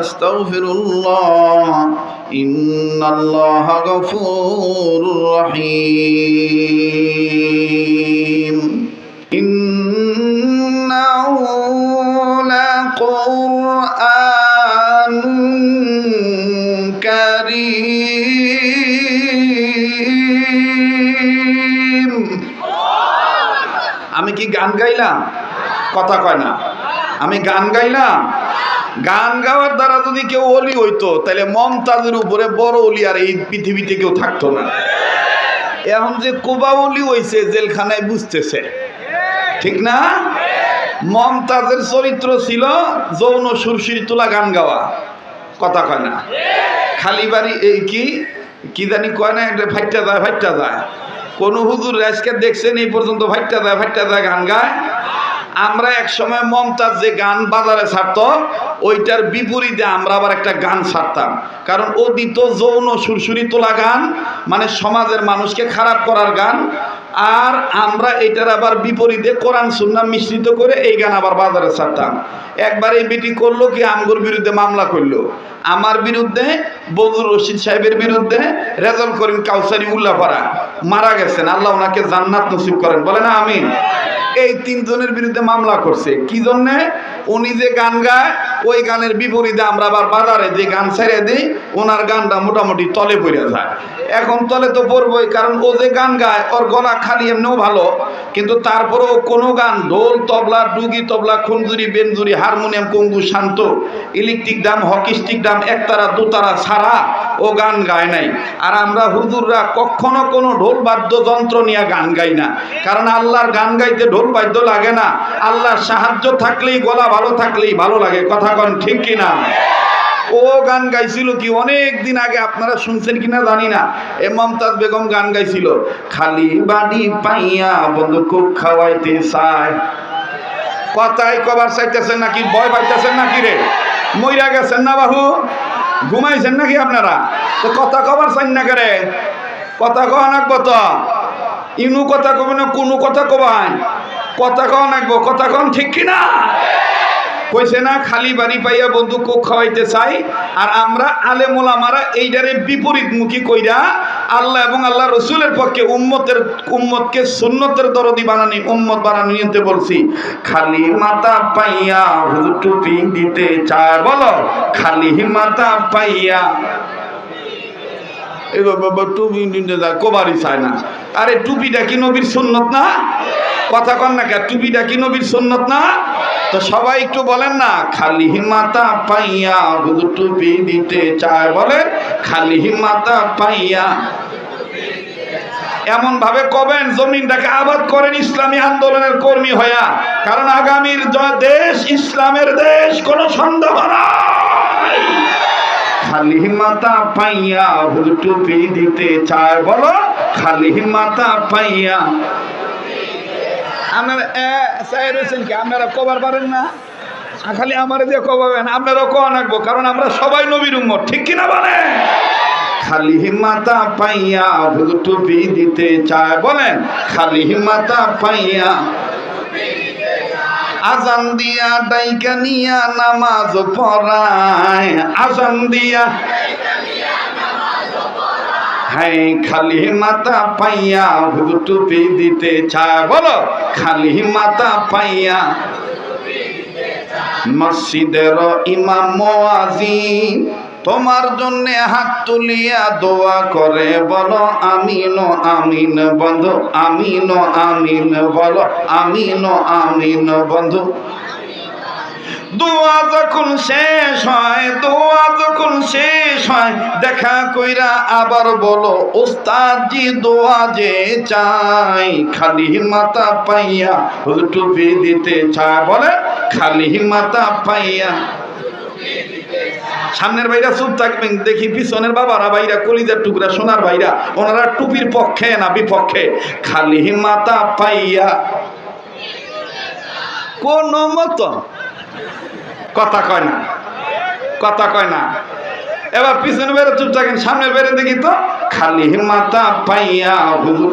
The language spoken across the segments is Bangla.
আস্তাগফিরুল্লাহ ইন্নাল্লাহা গফুরুর রহিম ইন্নাহু লাকুরআনুন কারীম। আমি কি গান গাইলাম? কথা কয় না। আমি গান গাইলাম? গান গাওয়ার দ্বারা যদি কেউ অলি হইতো তাহলে মমতাজের উপরে বড় অলি আর এই পৃথিবীতে কেউ থাকতো না। এখন যে কোবা অলি হইছে জেলখানায় বুঝতেছে, ঠিক না? মমতাজের চরিত্র ছিল যৌন সুরসুরি তোলা গান গাওয়া। কথা কয় না। খালি বাড়ি এই কি জানি কয় না, একটা ফাইটটা যায়। কোন হুজুর আজকে দেখছেন এই পর্যন্ত ফাইটটা যায় গান গায়? আমরা এক সময় মমতাজ যে গান বাজারে ছাড়তো ওইটার বিপরীতে আমরা আবার একটা গান ছাড়তাম, কারণ ও দিত যৌন সুরসুরি তোলা গান, মানে সমাজের মানুষকে খারাপ করার গান। আর আমরা এটার আবার বিপরীতে কোরআন সুন্নাহ মিশ্রিত করে এই গান আবার বাজারে ছাড়তাম। একবার এই বেটি করলো কি, আমগুর বিরুদ্ধে মামলা করলো, আমার বিরুদ্ধে, বজুর রশিদ সাহেবের বিরুদ্ধে, রেজাল করিম কাউসারি উল্লাপাড়া মারা গেছেন, আল্লাহ ওনাকে জান্নাত নসিব করেন, বলে না আমিন। এই তিনজনের বিরুদ্ধে মামলা করছে। কি জন্যে? উনি যে গান গায় ওই গানের বিপরীতে আমরা আবার বাজারে যে গান ছেড়ে দিই, ওনার গানটা মোটামুটি তলে পড়ে যায়। এখন তলে তো পড়বই, কারণ ও যে গান গায় ওর গলা খালি এমনিও ভালো, কিন্তু তারপরেও কোনো গান ঢোল তবলা ডুগি তবলা খুনজুরি বেনজুরি হারমোনিয়াম কঙ্গু শান্ত electric Dam hockey stick Dam একতারা দুতারা ছাড়া ও গান গায় নাই। আর আমরা হুজুররা কখনো কোনো ঢোল বাদ্যযন্ত্র নিয়ে গান গাই না, কারণ আল্লাহর গান গাইতে ঢোল বাদ্য লাগে না। আল্লাহর সাহায্য থাকলেই, গলা ভালো থাকলেই ভালো লাগে। কথা কন ঠিক কিনা? ও গান গাইছিল কি অনেক দিন আগে, আপনারা শুনছেন কিনা জানি না। এ মমতাজ বেগম গান গাইছিল, খালি বাড়ি পাইয়া বন্ধু খুব খাওয়াইতে চায়। কথাই কবার চাইতেছেন নাকি? ভয় পাইতেছেন নাকি রে? মইরা গেছেন না বাহু? ঘুমাইছেন নাকি আপনারা? তো কথা কবার চাই না করে? কথা কওয়া নাকবো তো। ইনু কথা কবে না, কোনো কথা কবাই, কথা কওয়া নাকবো। কথা কন ঠিক কিনা? কইছে না খালি বাড়ি পাইয়া বন্ধু কোক খাওয়াইতে চাই। আর আমরা আলেম ওলামারা এইটারে বিপরীতমুখী কইরা আল্লাহ এবং আল্লাহ রসুলের পক্ষে উম্মতকে সুন্নতের দরদি বানানি, উম্মত বানানি নিতে বলছি। খালি মাথা পাইয়া হুজুর টুপি দিতে চায়, বলো খালি মাথা পাইয়া টুপি দিতে যায়, কোবারই চায় না। আরে টুপিটা কি নবীর সুন্নত না? কথা কন না কে? টুপিটা কি নবীর সুন্নত না? তো সবাই একটু বলেন না, খালি মাথা পাইয়া হুজুর টুপি দিতে চায়, বলেন খালি মাথা পাইয়া। এমন ভাবে কবেন জমিনটাকে আবাদ করেন ইসলামী আন্দোলনের কর্মী হইয়া, কারণ আগামীর দেশ ইসলামের দেশ, কোনো সন্দেহ নাই। খালি মাথা পাইয়া হুজুর টুপি দিতে চায়, বলো খালি মাথা পাইয়া। আপনারা আপনারা কবার পারেন না? খালি আমার দিয়ে কবাবেন, আপনারাও কওয়া নাকবো, কারণ আমরা সবাই নবীর উম্মত, ঠিক কিনা বলেন? খালি মাথা পাইয়া হুজুর টুপি দিতে চায়, বলেন খালি মাথা পাইয়া। আজান দিয়া ডাইকা নিয়া নামাজ পড়ায়, আজান দিয়া হ্যাঁ খালি মাথা পাইয়া হুজুর টুপি দিতে চায়, বলো খালি মাথা পাইয়া। মসজিদের ইমাম মুয়াজ্জিন তোমার জন্য হাত তুলিয়া দোয়া করে, বলো আমিন আমিন বন্ধু, আমিন আমিন বলো, আমিন আমিন বন্ধু। দোয়া যখন শেষ হয়, দোয়া যখন শেষ হয়, দেখা কইরা আবার বলো ওস্তাদজি দোয়া যে চাই। খালি মাথা পাইয়া হুজুর টুপি দিতে চায়, বলে খালি মাথা পাইয়া। সামনের ভাইরা চুপ থাকবেন, দেখি পিছনের বাবারা ভাইরা কলিজার টুকরা সোনার ভাইরা, ওনারা টুপির পক্ষে না বিপক্ষে? খালি মাথা পাইয়া কোন মতো কথা কয় না, কথা কয় না। এবার পিছনে বেড়ে চুপ থাকেন, সামনে বেড়ে দেখি তো খালি মাথা পাইয়া হুজুর।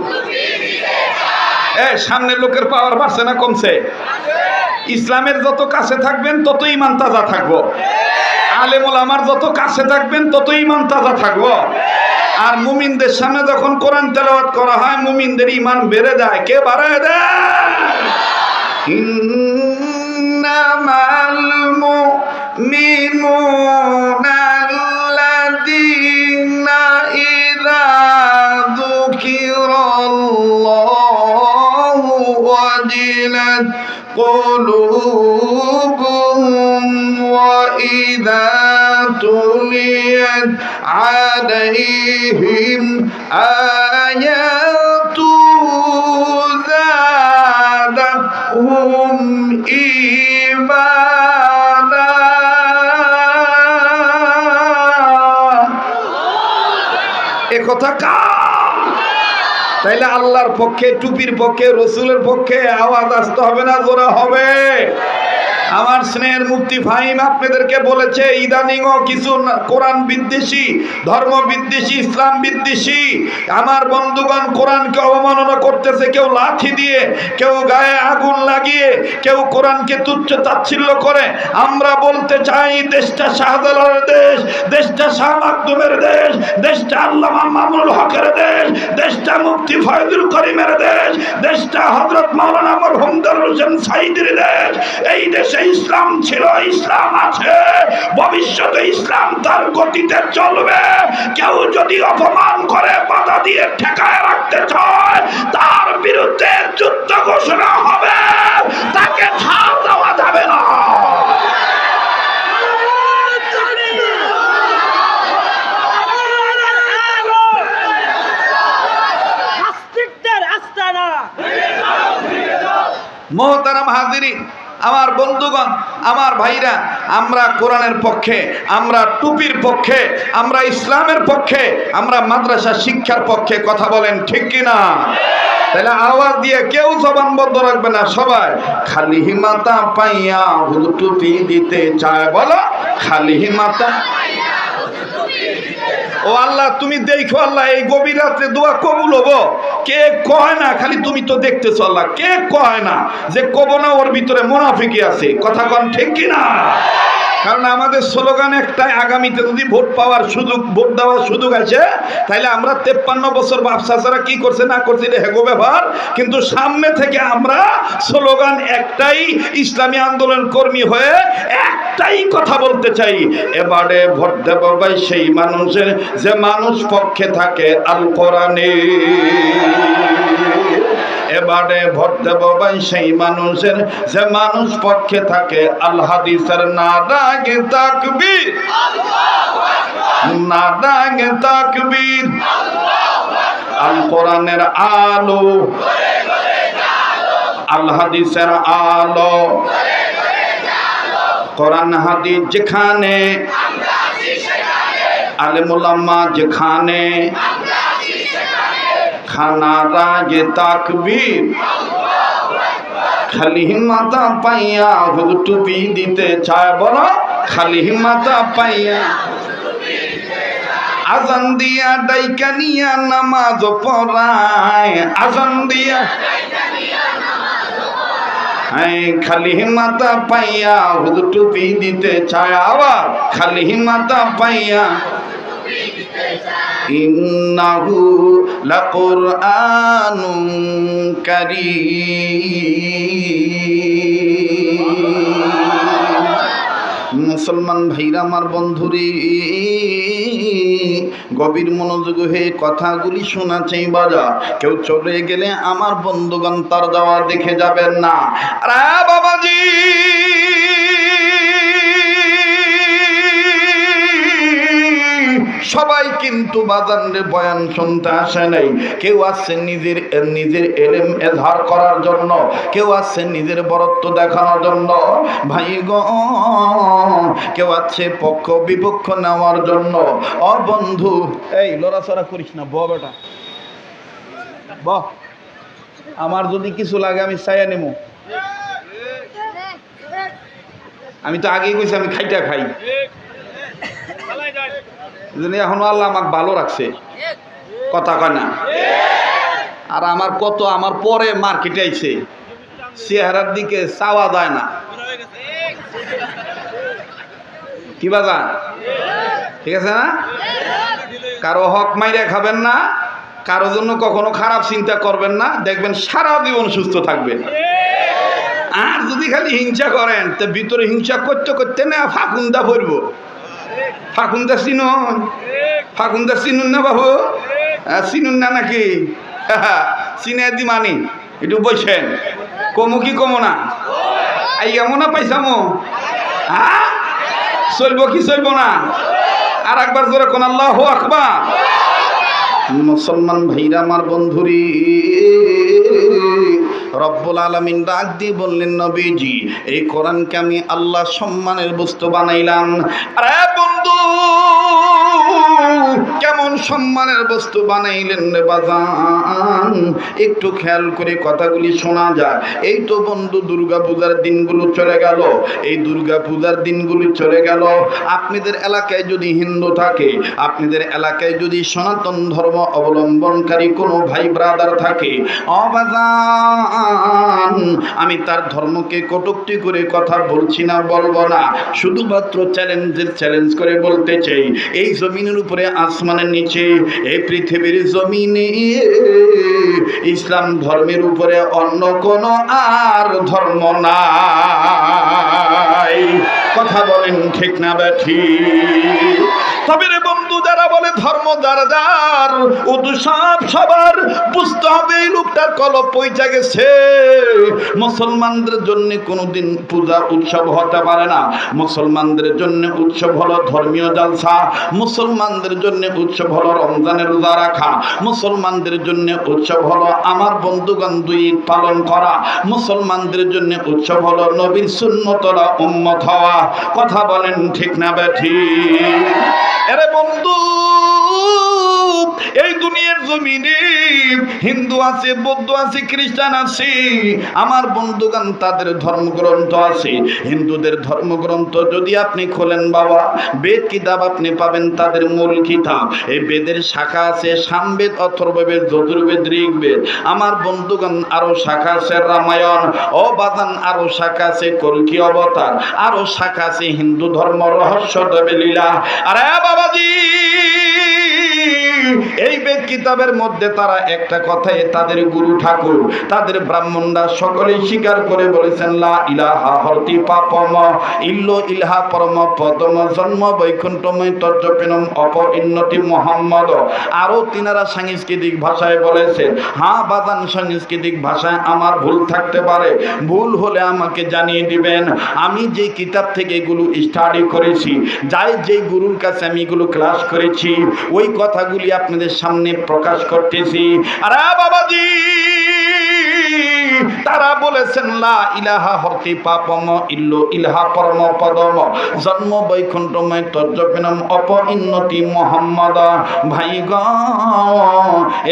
সামনের লোকের পাওয়ার বাড়ছে না কমছে? ইসলামের যত কাছে থাকবেন তত ইমান তাজা থাকবো। আলেম ওলামার যত কাছে থাকবেন তত ঈমান তাজা থাকবো। আর মুমিনদের সামনে যখন কোরআন তেলাওয়াত করা হয় মুমিনদের ঈমান বেড়ে যায়। কে বাড়ায় দেয়? ইন্নামাল মুমিনুনা আল্লাযীনা ইযা যুকিরাল্লাহু ওয়াজিলাত قلوبهم وإذا تليت عليهم آياته زادتهم إيمانا একথা কার? তাইলে আল্লাহর পক্ষে, টুপির পক্ষে, রসুলের পক্ষে আওয়াজ আসতে হবে না জোরে হবে? আমার স্নেহের মুফতি ফাহিম আপনাদেরকে বলেছে ইদানিংও কিছু কোরআন বিদ্বেষী, ধর্ম বিদ্বেষী, ইসলাম বিদ্বেষী আমার বন্ধুগণ কোরআনকে অবমাননা করতেছে। কেউ লাঠি দিয়ে, কেউ গায়ে আগুন লাগিয়ে, কেউ কোরআনকে তুচ্ছ তাচ্ছিল্য করে। আমরা বলতে চাই দেশটা শাহজালালের দেশ, দেশটা শাহ মাকদুমের দেশ, দেশটা আল্লামা মামুনুল হকের দেশ, দেশটা মুফতি ফয়জুল করিমের দেশ, দেশটা হযরত মাওলানা মরহুম দারুল হোসেন সাইদির দেশ। এই দেশে ইসলাম ছিল, ইসলাম আছে, ভবিষ্যতে ইসলাম তার গতিতে চলবে। কেউ যদি অপমান করে, বাধা দিয়ে ঠেকায় রাখতে চায়, তার বিরুদ্ধে যুদ্ধ ঘোষণা হবে, তাকে ছাড় দেওয়া যাবে না। মোহতারাম হাজিরিন, আমার বন্ধুগণ, আমার ভাইরা, আমরা কোরআনের পক্ষে, আমরা টুপির পক্ষে, আমরা ইসলামের পক্ষে, আমরা মাদ্রাসা শিক্ষার পক্ষে। কথা বলেন ঠিক কিনা? তাহলে আওয়াজ দিয়ে কেউ জবান বন্ধ রাখবে না। সবাই খালি হিমাতা পাইয়া হুজুর টুপি দিতে চায়। বলো খালি হিমাতা। ও আল্লাহ তুমি দেখো আল্লাহ, এই গভীর রাত্রে দোয়া কবুল হবো? কে কয় না? খালি তুমি তো দেখতেছো আল্লাহ। কে কয় না যে কব না ওর ভিতরে মুনাফিকি আছে? কথা কন ঠিক কিনা? কারণ আমাদের স্লোগান একটাই, আগামীতে যদি ভোট পাওয়ার সুযোগ, ভোট দেওয়ার সুযোগ আছে, তাইলে আমরা 53 বছর বাপসাচারা কি করছে না করছে এটা হেগো ব্যাপার, কিন্তু সামনে থেকে আমরা স্লোগান একটাই, ইসলামী আন্দোলন কর্মী হয়ে একটাই কথা বলতে চাই, এবারে ভোট দেব ভাই সেই মানুষের যে মানুষ পক্ষে থাকে আল কোরআনে। এবারে ভোট দেব ভাই সেই মানুষের যে মানুষ পক্ষে থাকে আল হাদিসের। নারায়ে তাকবীর, নারায়ে তাকবীর। আল কোরআনের আলো, আল হাদিসের আলো। কোরআন হাদিস যেখানে, আলেম ওলামা যেখানে, নারায়ে তাকবীর। খালি মাথা পাইয়া হুজুর টুপি দিতে চায়। বলো খালি মাথা পাইয়া। আজান দিয়া ডাইকা নিয়া নামাজ পড়ায়, আজান দিয়া খালি মাথা পাইয়া হুজুর টুপি দিতে চায়। আবার খালি মাথা পাইয়া। ইন্নাহু লাকুরআনুন কারীম। মুসলমান ভাইরা আমার বন্ধুরে, গভীর মনোযোগ হয়ে কথাগুলি শোনা চাই। বাজা কেউ চলে গেলে আমার বন্ধুগণ তার যাওয়া দেখে যাবেন না। আরে বাবাজি, সবাই কিন্তু বাজারে বয়ান শুনতে আসে নাই। কেউ আসছে নিজের এলেম এজহার করার জন্য, কেউ আসছে নিজের বরত্ব দেখানোর জন্য। ভাই গো, কেউ আছে পক্ষ বিপক্ষ নেওয়ার জন্য। ও বন্ধু, এই লড়াচড়া করিস না, বহ বেটা বহ। আমার যদি কিছু লাগে আমি চাইয়া নেব। আমি তো আগেই কইছি আমি খাইটা খাই, এখন আল্লাহ আমাকে ভালো রাখছে। কথা কয় না? আর আমার কত, আমার পরে মার্কেটে আইছে, চেহারার দিকে চাওয়া যায় না। কি বাজান? ঠিক আছে না? কারো হক মাইরে খাবেন না, কারো জন্য কখনো খারাপ চিন্তা করবেন না, দেখবেন সারা জীবন সুস্থ থাকবেন। আর যদি খালি হিংসা করেন তো ভিতরে হিংসা করতে করতে না ফাকুন্দা ভরবো। ফাকুন্দা চিনুন? ফাকুন্দা চিনুন না বাবু? চিনুন না নাকি? চিনে দি মানি একটু বসেন, কমু কি কমো না? আই এমন না পাইছামো? হ্যাঁ, চলবো কি চলবো না? আর একবার জোরে কোন আল্লাহু আকবার। মুসলমান ভাইরা আমার বন্ধুরি, রব্বুল আলামিন ডাক দিয়ে বললেন, নবীজি এই কোরআনকে আমি আল্লাহ সম্মানের বস্তু বানাইলাম। আরে বন্ধু, কেমন সম্মানের বস্তু বানাইলেন রে বাজান, একটু খেয়াল করে কথাগুলি শোনা যায়। এই তো বন্ধু দুর্গা পূজার দিনগুলো চলে গেল, এই দুর্গা পূজার দিনগুলি চলে গেল। আপনাদের এলাকায় যদি হিন্দু থাকে, আপনাদের এলাকায় যদি সনাতন ধর্ম অবলম্বনকারী কোনো ভাই ব্রাদার থাকে, অবাজান আমি তার ধর্মকে কটূক্তি করে কথা বলছি না, বলবো না, শুধুমাত্র চ্যালেঞ্জ করে বলতে চাই, এই জমিনের উপরে আসমানের নিচে এই পৃথিবীর জমিনে ইসলাম ধর্মের উপরে অন্য কোনো আর ধর্ম নাই। কথা বলেন ঠিক না বেঠিক? তবে রে বন্ধু, যারা বলে ধর্ম যার যার, ও তো সবার বুঝতে হবে এই লোকটার কলব পয়সা গেছে। মুসলমানদের জন্য কোনোদিন পূজা উৎসব হতে পারে না। মুসলমানদের জন্য উৎসব হলো ধর্মীয় জালসা, মুসলমানদের জন্য উৎসব হলো রমজানের রোজা রাখা, মুসলমানদের জন্য উৎসব হলো আমার বন্ধুগণ দুই ঈদ পালন করা, মুসলমানদের জন্য উৎসব হলো নবীর সুন্নতরা উম্মত হওয়া। কথা বলেন ঠিক না বেঠিক? আরে বন্ধু, এই দুনিয়ার জমিনে হিন্দু আছে, বৌদ্ধ আছে, খ্রিস্টান আছে, আমার বন্ধুগণ তাদের ধর্মগ্রন্থ আছে। হিন্দুদের ধর্মগ্রন্থ যদি আপনি খোলেন বাবা, বেদ কিতাব আপনি পাবেন তাদের মূল কিতাব। এই বেদের শাখা আছে সামবেদ, অথর্ববেদ, যজুর্বেদ, ঋগ্বেদ। আমার বন্ধুগণ আরো শাখা আছে রামায়ণ, ও বাদান আরো শাখা আছে কল্কি অবতার, আরো শাখা আছে হিন্দু ধর্ম রহস্য দেবে লীলা। আরে বাবাজি, এই বেদ কিতাবের মধ্যে তারা একটা কথাই, তাদের গুরু ঠাকুর, তাদের ব্রাহ্মণরা সকলেই স্বীকার করে বলেছেন, লা ইলাহা হরতি পাপম ইল্লো ইলাহা পরম পদম জন্ম বৈকুণ্ঠময় তর্জপিনম অপরিণতি মোহাম্মদ। আরও তিনারা সাংস্কৃতিক ভাষায় বলেছেন। হ্যাঁ বাজান, সাংস্কৃতিক ভাষায় আমার ভুল থাকতে পারে, ভুল হলে আমাকে জানিয়ে দিবেন। আমি যে কিতাব থেকে এগুলো স্টাডি করেছি, যেই গুরুর কাছে আমি এগুলো ক্লাস করেছি, ওই কথাগুলি আপনাদের সামনে প্রকাশ করতেছি। আরে বাবাজি, তারা বলেছেন লা ইলাহা হরতি পাপম ইল্লো ইলাহা পরম পদম জন্ম বৈকুণ্ঠময় তর্জপিনম অপরিণতি মোহাম্মদ। ভাই গ,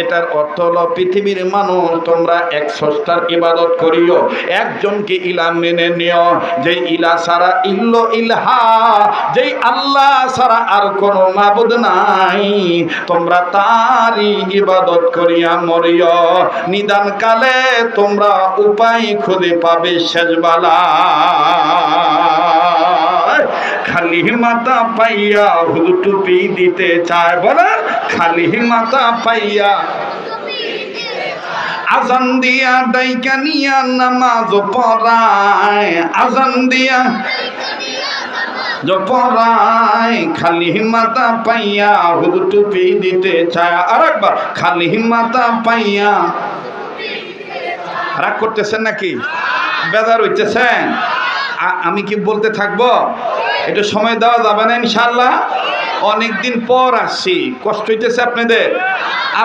এটার অর্থ হলো পৃথিবীর মানুষ তোমরা এক স্রষ্টার ইবাদত করিও, একজনকে ইলা মেনে নিও, যে ইলা সারা ইল্লো ইলাহা, যেই আল্লাহ সারা আর কোনো মাবুদ নাই, তোমরা তারই ইবাদত করিয়া মরিও। নিদান কালে তোমরা উপায় খুঁজে পাবে শেষবেলা। খালি মাথা পাইয়া হুজুর টুপি দিতে চায়, বলেন খালি মাথা পাইয়া আজান দিয়া ডাইকা নিয়া নামাজ পড়ায়, আজান দিয়া পড়ায়, খালি মাথা পাইয়া হুজুর টুপি দিতে চায়। আরেকবার, খালি মাথা পাইয়া। রাগ করতেছেন নাকি? বেজার হইতেছেন? আমি কি বলতে থাকবো? একটু সময় দেওয়া যাবে না ইনশাআল্লাহ? অনেকদিন পর আসছি, কষ্ট হইতেছে আপনাদের?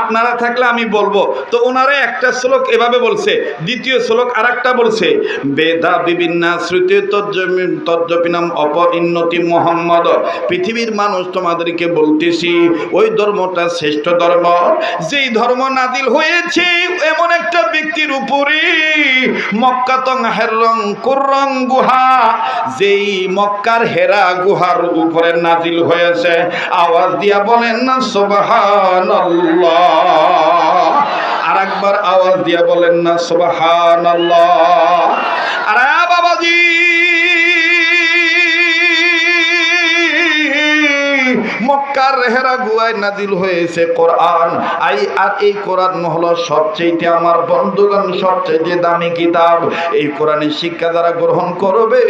আপনারা থাকলে আমি বলবো। তো ওনারা একটা শ্লোক এভাবে বলছে, দ্বিতীয় শ্লোক আর একটা বলছে, বেদা বিভিন্ন শ্রুতি তর্জপিনাম অপরিণতি মোহাম্মদ। পৃথিবীর মানুষ তোমাদেরকে বলতেছি, ওই ধর্মটা শ্রেষ্ঠ ধর্ম, যেই ধর্ম নাজিল হয়েছে এমন একটা ব্যক্তির উপরে, মক্কাতং হেরং কুররং গুহা, যেই মক্কার হেরা গুহার উপরে নাজিল হয়েছে। আওয়াজ দিয়া বলেন না সুবহানাল্লাহ। আর একবার আওয়াজ দিয়া বলেন না সুবহানাল্লাহ। আরে বাবাজি, মক্কার রেহেরা গুয়ায় নাজিল হয়েছে কোরআন। আর এই কোরআন হলো সবচেয়ে আমার বন্ধুগণ সবচেয়ে দামি কিতাব। এই কোরআনের শিক্ষা যারা গ্রহণ করবে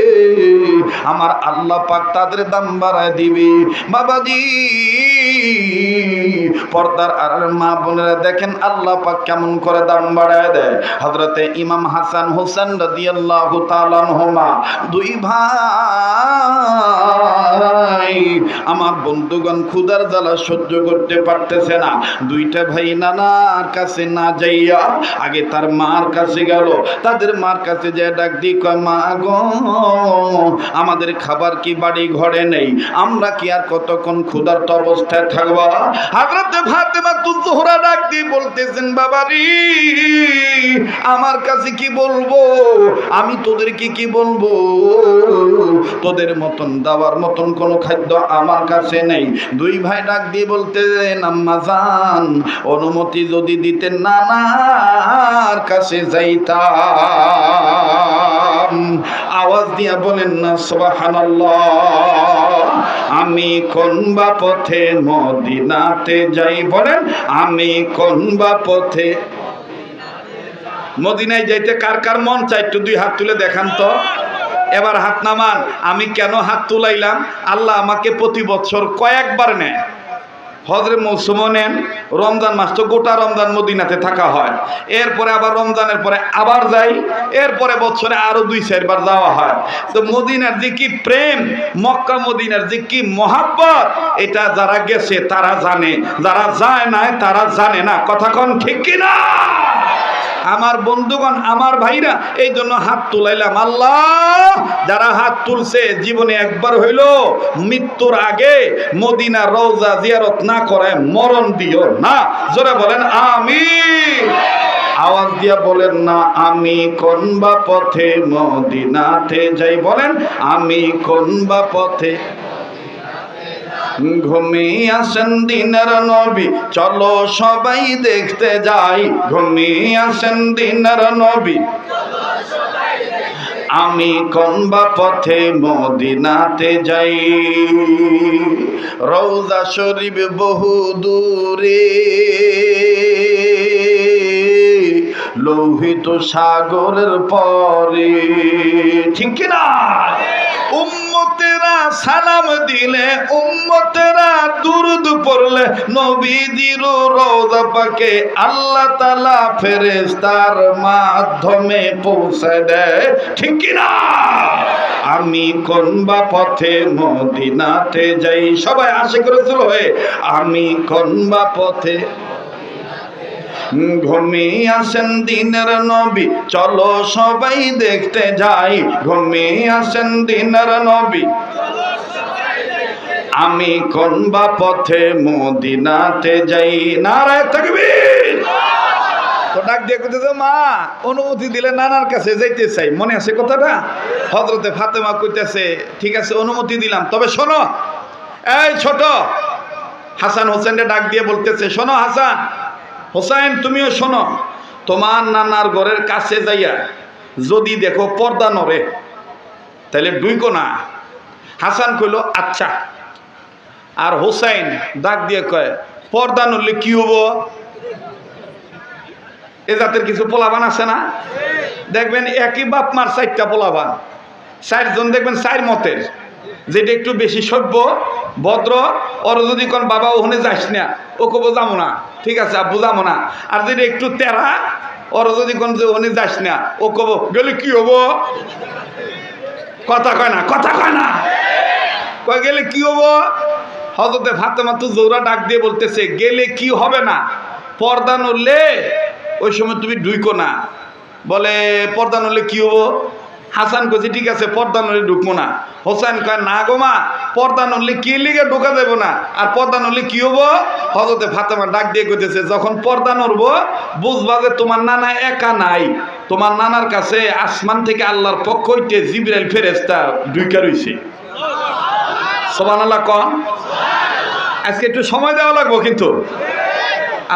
আমার আল্লাহ পাক তাদের দাম বাড়ায় দিবে। বাবাজি পর্দার আর মা বোনেরা দেখেন আল্লাহ পাক কেমন করে দাম বাড়ায় দেয়। হযরতে ইমাম হাসান হোসেন রাদিয়াল্লাহু তাআলা আনহুমা দুই ভাই আমার বন্ধুগণ ক্ষুধার জ্বালা সহ্য করতে পারতেছে না। দুইটা ভাই নানার কাছে না যাইয়া আগে তার মার কাছে গেল। তাদের মার কাছে যে ডাক দিয়ে কয়, মা গো আমাদের খাবার কি বাড়ি ঘরে নেই, আমরা কি আর কতক্ষণ ক্ষুধার্ত অবস্থায় থাকবো? হযরতে ফাতেমা তুজ-জোহরা ডাক দিয়ে বলতেছেন, বাবারি আমার কাছে কি বলবো, আমি তোদেরকে কি বলবো, তোদের মতন দেওয়ার মতন কোনো খাদ্য আমার কাছে নেই। দুই ভাই ডাক দিয়ে বলতেছেন, আম্মা জান অনুমতি যদি দিতেন নানার কাছে যাইতাম। আওয়াজ দিয়া বলেন না সুবহানাল্লাহ। আমি কোন বা পথে মদিনাতে যাই, বলেন আমি কোন বা পথে মদিনায় যাইতে কার কার মন চাই একটু দুই হাত তুলে দেখান তো। এবার হাত নামান। আমি কেন হাত তুলাইলাম, আল্লাহ আমাকে প্রতি বছর কয়েকবার নেয়। হজরে মৌসুমও নেন, রমজান মাস তো গোটা রমজান মদিনাতে থাকা হয়, এরপরে আবার রমজানের পরে আবার যাই, এরপরে বছরে আরো 2-4 বার যাওয়া হয়। তো মদিনার যে কি প্রেম, মক্কা মদিনার যে কি মহাব্বত, এটা যারা গেছে তারা জানে, যারা যায় নাই তারা জানে না। কথা কোন ঠিক কিনা? আমার বন্ধুগণ আমার ভাইরা এই জন্য হাত তুলাইলাম। আল্লাহ যারা হাত তুলছে জীবনে একবার হইল মৃত্যুর আগে মদিনা রওজা জিয়ারত না করে মরণ দিও না। জোরে বলেন আমিন। আওয়াজ দিয়া বলেন না আমি কোন বা পথে মদিনাতে যাই, বলেন আমি কোন বা পথে। ঘুমিয়ে আসেন দিনের নবী চলো সবাই দেখতে যাই, ঘুমিয়ে আসেন দিনের নবী আমি কোন বা পথে মদিনাতে যাই। রওজা শরীফ বহু দূরে, লোহিত সাগরের পরে, ঠিক কিনা? উম্মতেরা সালাম দিলে, উম্মতেরা দুরূদ পড়লে নবীজির রওজা পাকে আল্লাহ তাআলা ফেরেশতার মাধ্যমে পৌঁছে দেয়, ঠিক কি না? আমি কোন বা পথে মদিনাতে যাই, সবাই আশিক রাসূল হয়ে আমি কোন বা পথে। ঘুমিয়ে আসেন দিনের নবী চলো সবাই দেখতে যাই, ঘুমিয়ে আসেন দিনের নবী আমি কোন বা পথে মদিনাতে যাই। নারায়ে তাকবীর। তো ডাক দিয়ে কইতেছে, মা অনুমতি দিলে নানার কাছে যাইতে চাই, মনে আছে কথাটা? হযরতে ফাতেমা কইতেছে, ঠিক আছে অনুমতি দিলাম, তবে শোনো এই ছোট হাসান হোসেনকে ডাক দিয়ে বলতেছে, শোনো হাসান হোসেন তুমিও শোনো, তোমার নানার ঘরের কাছে যাইয়া যদি দেখো পর্দা নড়ে তাহলে ডুইকো না। হাসান কইল আচ্ছা। আর হোসেন ডাক দিয়ে কয়, পর্দা নড়লে কি হবো? এ জাতের কিছু পোলাবান আছে না, দেখবেন একই বাপ মার 4টা পোলাবান, 4 জন দেখবেন 4 মতের, যেটা একটু বেশি সভ্য ভদ্র, ওর যদি কোন বাবা ওখানে যাস না, ও কব যাবো না, ঠিক আছে আব্বু যাবো না। আর যদি একটু তেরা, ওর যদি কোন যে ওখানে যাস না, ও কব গেলে কি হবো? কথা কয় না, কথা কয় না, কয় গেলে কি হবো? হযরতে ফাতেমা তো জোহরা ডাক দিয়ে বলতেছে, গেলে কি হবে না, পর্দা নড়লে ওই সময় তুমি ঢুইকো না। বলে পর্দা নড়লে কি হবো? হাসান কইছে ঠিক আছে পর্দা নড়লে ঢুকবো না। হোসেন কয় না গো মা, পর্দা নড়লে কি লিগে ঢোকা যাবো না, আর পর্দা নড়লে কি হবো? হযরতে ফাতেমা ডাক দিয়ে কইতেছে, যখন পর্দা নড়বো বুঝবা যে তোমার নানা একা নাই, তোমার নানার কাছে আসমান থেকে আল্লাহর পক্ষ হইতে জিবরাইল ফেরেশতা ঢুইকা রইছে। সুবহানাল্লাহ কোন। আজকে একটু সময় দেওয়া লাগবো কিন্তু,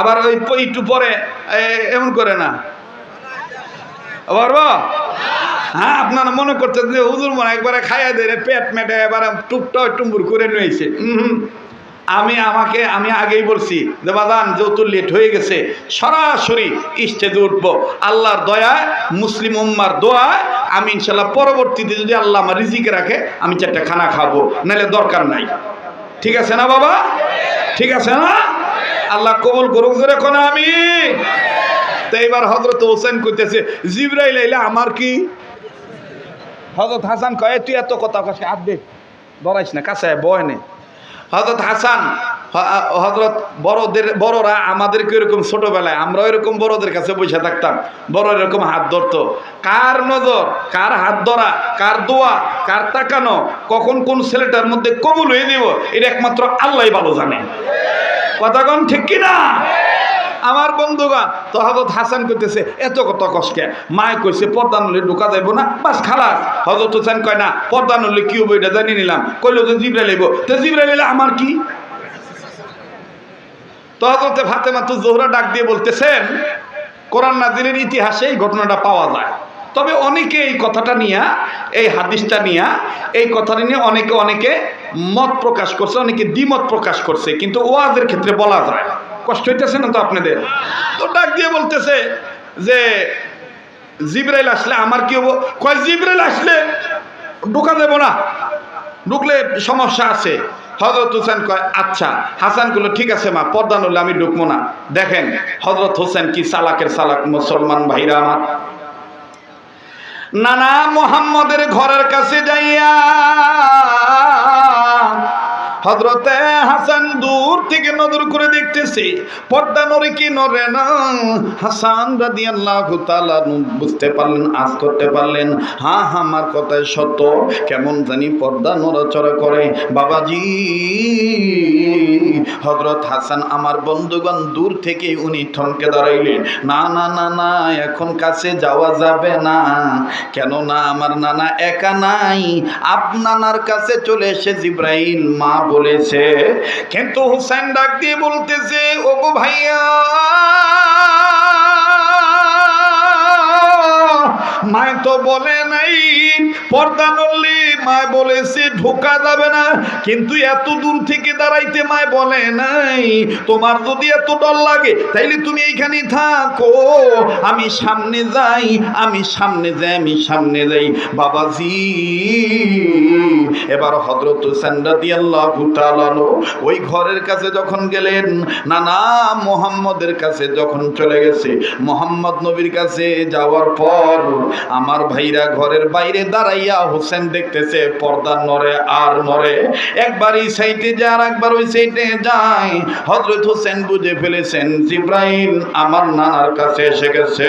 আবার ওই একটু পরে এমন করে না পারবো। হ্যাঁ আপনারা মনে করছেন যে হুজুর মনে একবারে খাইয়া দেয় পেট মেটে এবার টুকটা টুম্বুর করে নিয়েছে, আমি আগেই বলছি যে বাদান যেহেতু লেট হয়ে গেছে সরাসরি স্টেজে উঠবো আল্লাহর দয়ায় মুসলিম উম্মার দোয়ায় আমি ইনশাল্লাহ পরবর্তীতে যদি আল্লাহ আমার রিজিকে রাখে আমি 4টা খানা খাবো, নাহলে দরকার নাই। ঠিক আছে না বাবা? ঠিক আছে না? আল্লাহ কবুল করুক জোরে কোন আমি। তো এবার হযরত হোসেন কইতেছে জিবরাইল আইলে আমার কি? হযরত হাসান কয় তুই এত কথা কইছিস হাত দে ধরাইস না, কাছে বয় নে। হযরত হাসান হযরত বড়রা আমাদেরকে এরকম ছোটবেলায় আমরা এরকম বড়দের কাছে বসে থাকতাম, বড় এরকম হাত ধরতো। কার নজর, কার হাত ধরা, কার দোয়া, কার তাকানো, কখন কোন ছেলেটার মধ্যে কবুল হয়ে দিব এটা একমাত্র আল্লাহই ভালো জানে। কথা কোন ঠিক কিনা? আমার বন্ধুগণ, তো হযরত হাসান কইতেছে এত কত কষ্ট, মায় কইছে পর্দা নলে ঢোকা যাইব না, বাস খালাস। হযরত হোসেন কয় না পর্দা নলে কি হইব এটা জানি নিলাম। কইলো যে জিবরাইল আইব, তো জিবরাইল আইলে আমার কি? তো হযরতে ফাতেমা তো জোহরা ডাক দিয়ে বলতেছেন কোরআন নাজিলের ইতিহাসে এই ঘটনাটা পাওয়া যায়। তবে অনেকে এই কথাটা নিয়ে, এই হাদিসটা নিয়ে, এই কথাটা নিয়ে অনেকে মত প্রকাশ করছে, অনেকে দ্বিমত প্রকাশ করছে, কিন্তু ওয়াজের ক্ষেত্রে বলা যায়। কষ্ট হইতেছে না তো আপনাদের? তো ডাক দিয়ে বলতেছে যে জিবরাইল আসলে আমার কি হবো? কয় জিবরাইল আসলে ঢোকা দেব না, ঢুকলে সমস্যা আছে। হযরত হোসেন কয় আচ্ছা। হাসান কইল ঠিক আছে মা, পর্দা নইলে আমি ঢুকবো না। দেখেন হযরত হোসেন কি চালাকের চালাক মুসলমান ভাইরা আমার। নানা মুহাম্মদের ঘরের কাছে যাইয়া হযরতে হাসান দূর থেকে নজর করে দেখতেছে পর্দা নড়ে কি নড়ে না। হাসান রাদিয়াল্লাহু তাআলা বুঝতে পারলেন, আজ করতে পারলেন হ্যাঁ আমার কথাই সত্য, কেমন জানি পর্দা নড়াচড়া করে। বাবাজি হযরত হাসান আমার বন্ধুগণ দূর থেকে উনি থমকে দাঁড়াইলেন। না না না না, এখন কাছে যাওয়া যাবে না, কেননা আমার নানা একা নাই, আপনার কাছে চলে এসে জিবরাইল মা বলেছে। কিন্তু হুসাইন ডাক দিয়ে বলতেছে ওগো ভাইয়া, মায় তো বলে নাই পর্দা নড়লে, মায় বলেছে ঢোকা যাবে না, কিন্তু এত দূর থেকে দাঁড়াইতে মায় বলে নাই। তোমার যদি এত ডর লাগে তাইলে তুমি এইখানে থাকো, আমি সামনে যাই, আমি সামনে যাই, আমি সামনে যাই। বাবাজি এবার হযরত হোসেন রাদিয়াল্লাহু তাআলা ওই ঘরের কাছে যখন গেলেন, নানা মুহাম্মদের কাছে যখন চলে গেছে, মুহাম্মদ নবীর কাছে যাওয়ার পর আমার ভাইরা ঘরের বাইরে দাঁড়াইয়া হোসেন দেখতেছে পর্দা নড়ে আর নড়ে, একবার এই সাইডে যায় আর একবার ওই সাইডে যায়। হযরত হোসেন বুঝে ফেলেছেন জিবরাইল আমার নানার কাছে এসে গেছে।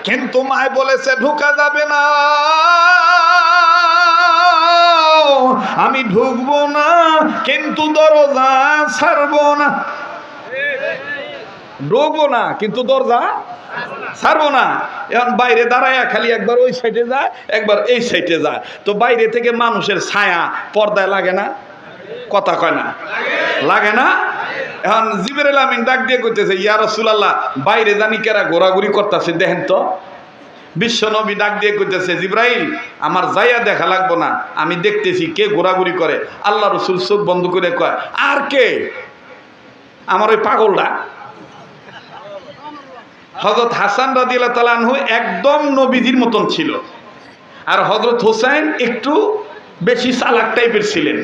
কিন্তু মায় বলেছে ঢোকা যাবে না, আমি ঢুকবো না, কিন্তু দরজা ছাড়বো না। ঢুকবো না কিন্তু দরজা ছাড়বো না। এখন বাইরে দাঁড়ায়া খালি একবার ওই সাইডে যায়, একবার এই সাইডে যায়। তো বাইরে থেকে মানুষের ছায়া পর্দায় লাগে না? কথা কয় না? লাগে না? এখন জিবরাইল আমিন ডাক দিয়ে কইতেছে ইয়া রাসূলুল্লাহ, বাইরে জানি কেরা ঘোরাঘুরি করতেছে দেখেন তো। বিশ্ব নবী ডাক দিয়ে কইতেছে জিবরাইল আমার যাইয়া দেখা লাগবো না, আমি দেখতেছি কে ঘোরাঘুরি করে। আল্লাহ রাসূল চোখ বন্ধ করে কয় আর কে? আমার ওই পাগলটা। হযরত হাসান রাদিয়াল্লাহু তাআলা আনহু একদম নবীজির মতন ছিল, আর হযরত হোসেন একটু বেশি চালাক টাইপের ছিলেন।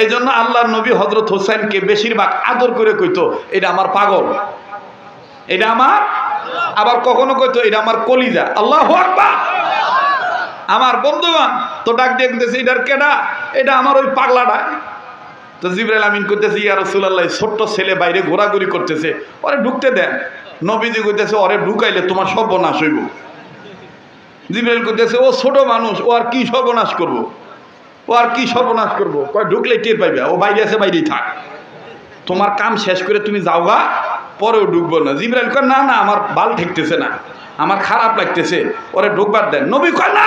এই জন্য আল্লাহর নবী হযরত হোসেনকে বেশিরভাগ আদর করে কইতো এটা আমার পাগল, এটা আমার, আবার কখনো কইতো এটা আমার কলিজা। আল্লাহু আকবার। আমার বন্ধুগণ তো ডাক দিয়ে কইতেছে এটার কেডা? এটা আমার ওই পাগলাটা। তো জিবরাইল আমিন কইতেছে ইয়া রাসূলুল্লাহ, ছোট্ট ছেলে বাইরে ঘোরাঘুরি করতেছে, ওরে ঢুকতে দেন। নবীজি কইতেছে ওরে ঢুকাইলে তোমার সর্বনাশ হইব। জিবরাইল কইতেছে ও ছোট মানুষ, ও আর কি সর্বনাশ করব, ও আর কি সর্বনাশ করব? কয় ঢুকলে টের পাইবে, ও বাইরে আছে বাইরেই থাক, তোমার কাম শেষ করে তুমি যাওগা, পরেও ঢুকবো না। জিবরাইল কয় না না, আমার ভাল ঠেকতেছে না, আমার খারাপ লাগতেছে, ওরে ঢুকবার দেন। নবী কয় না,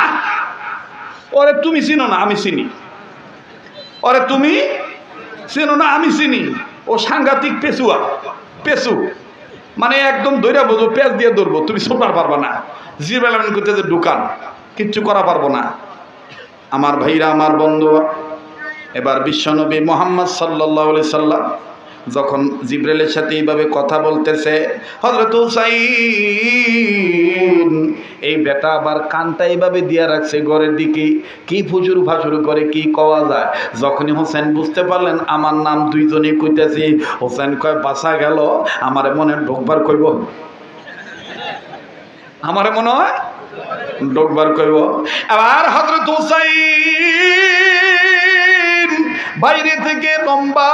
ওরে তুমি চিনো না আমি চিনি, ওরে তুমি চিনো না আমি চিনি, ও সাংঘাতিক পেছুয়া, পেছু মানে একদম ধইরা বোঝো, পেঁচ দিয়ে ধরবো, তুমি ছোটার পারবা না। জিবরাইল আমিন করতেছে ঢুকান, কিচ্ছু করা পারবো না। আমার ভাইরা, আমার বন্ধু, এবার বিশ্বনবী মুহাম্মদ সাল্লাল্লাহু আলাইহি সাল্লাম যখন জিবরাইলের সাথে এইভাবে কথা বলতেছে, হযরত হুসাইন এই বেটা আবার কানটা এইভাবে দিয়া রাখছে ঘরের দিকে, কি ফুজুর ফাজুর করে কি কওয়া যায়। যখনই হোসেন বুঝতে পারলেন আমার নাম দুইজনে কইতেছি, হোসেন কয় বাঁচা গেল, আমারে মনে ঢোকবার কইব, আমারে মনে হয় ঢোকবার কইব। আবার হযরত হুসাইন বাইরে থেকে লম্বা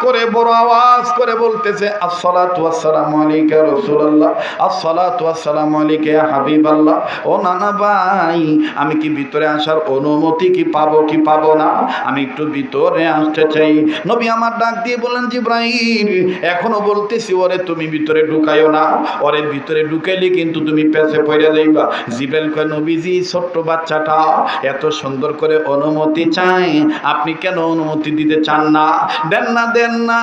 করে বড় আওয়াজ করে বলতেছে, আসসালাতু ওয়াসসালামু আলাইকা রাসূলুল্লাহ, আসসালাতু ওয়াসসালামু আলাইকা ইয়া হাবিবাল্লাহ। ও নানা ভাই, আমি কি ভিতরে আসার অনুমতি কি পাবো কি পাবো না? আমি একটু ভিতরে আসতে চাই। নবী আমার ডাক দিয়ে বললেন, জিবরাইল এখনো বলতেছি ওরে তুমি ভিতরে ঢুকাইও না, ওরে ভিতরে ঢুকাইলে কিন্তু তুমি পেছে পড়ে যাইবা। জিবরাইল কয়, নবীজি ছোট্ট বাচ্চাটা এত সুন্দর করে অনুমতি চাই, আপনি কেন অনুমতি দিতে চান না? দেন না দেন না,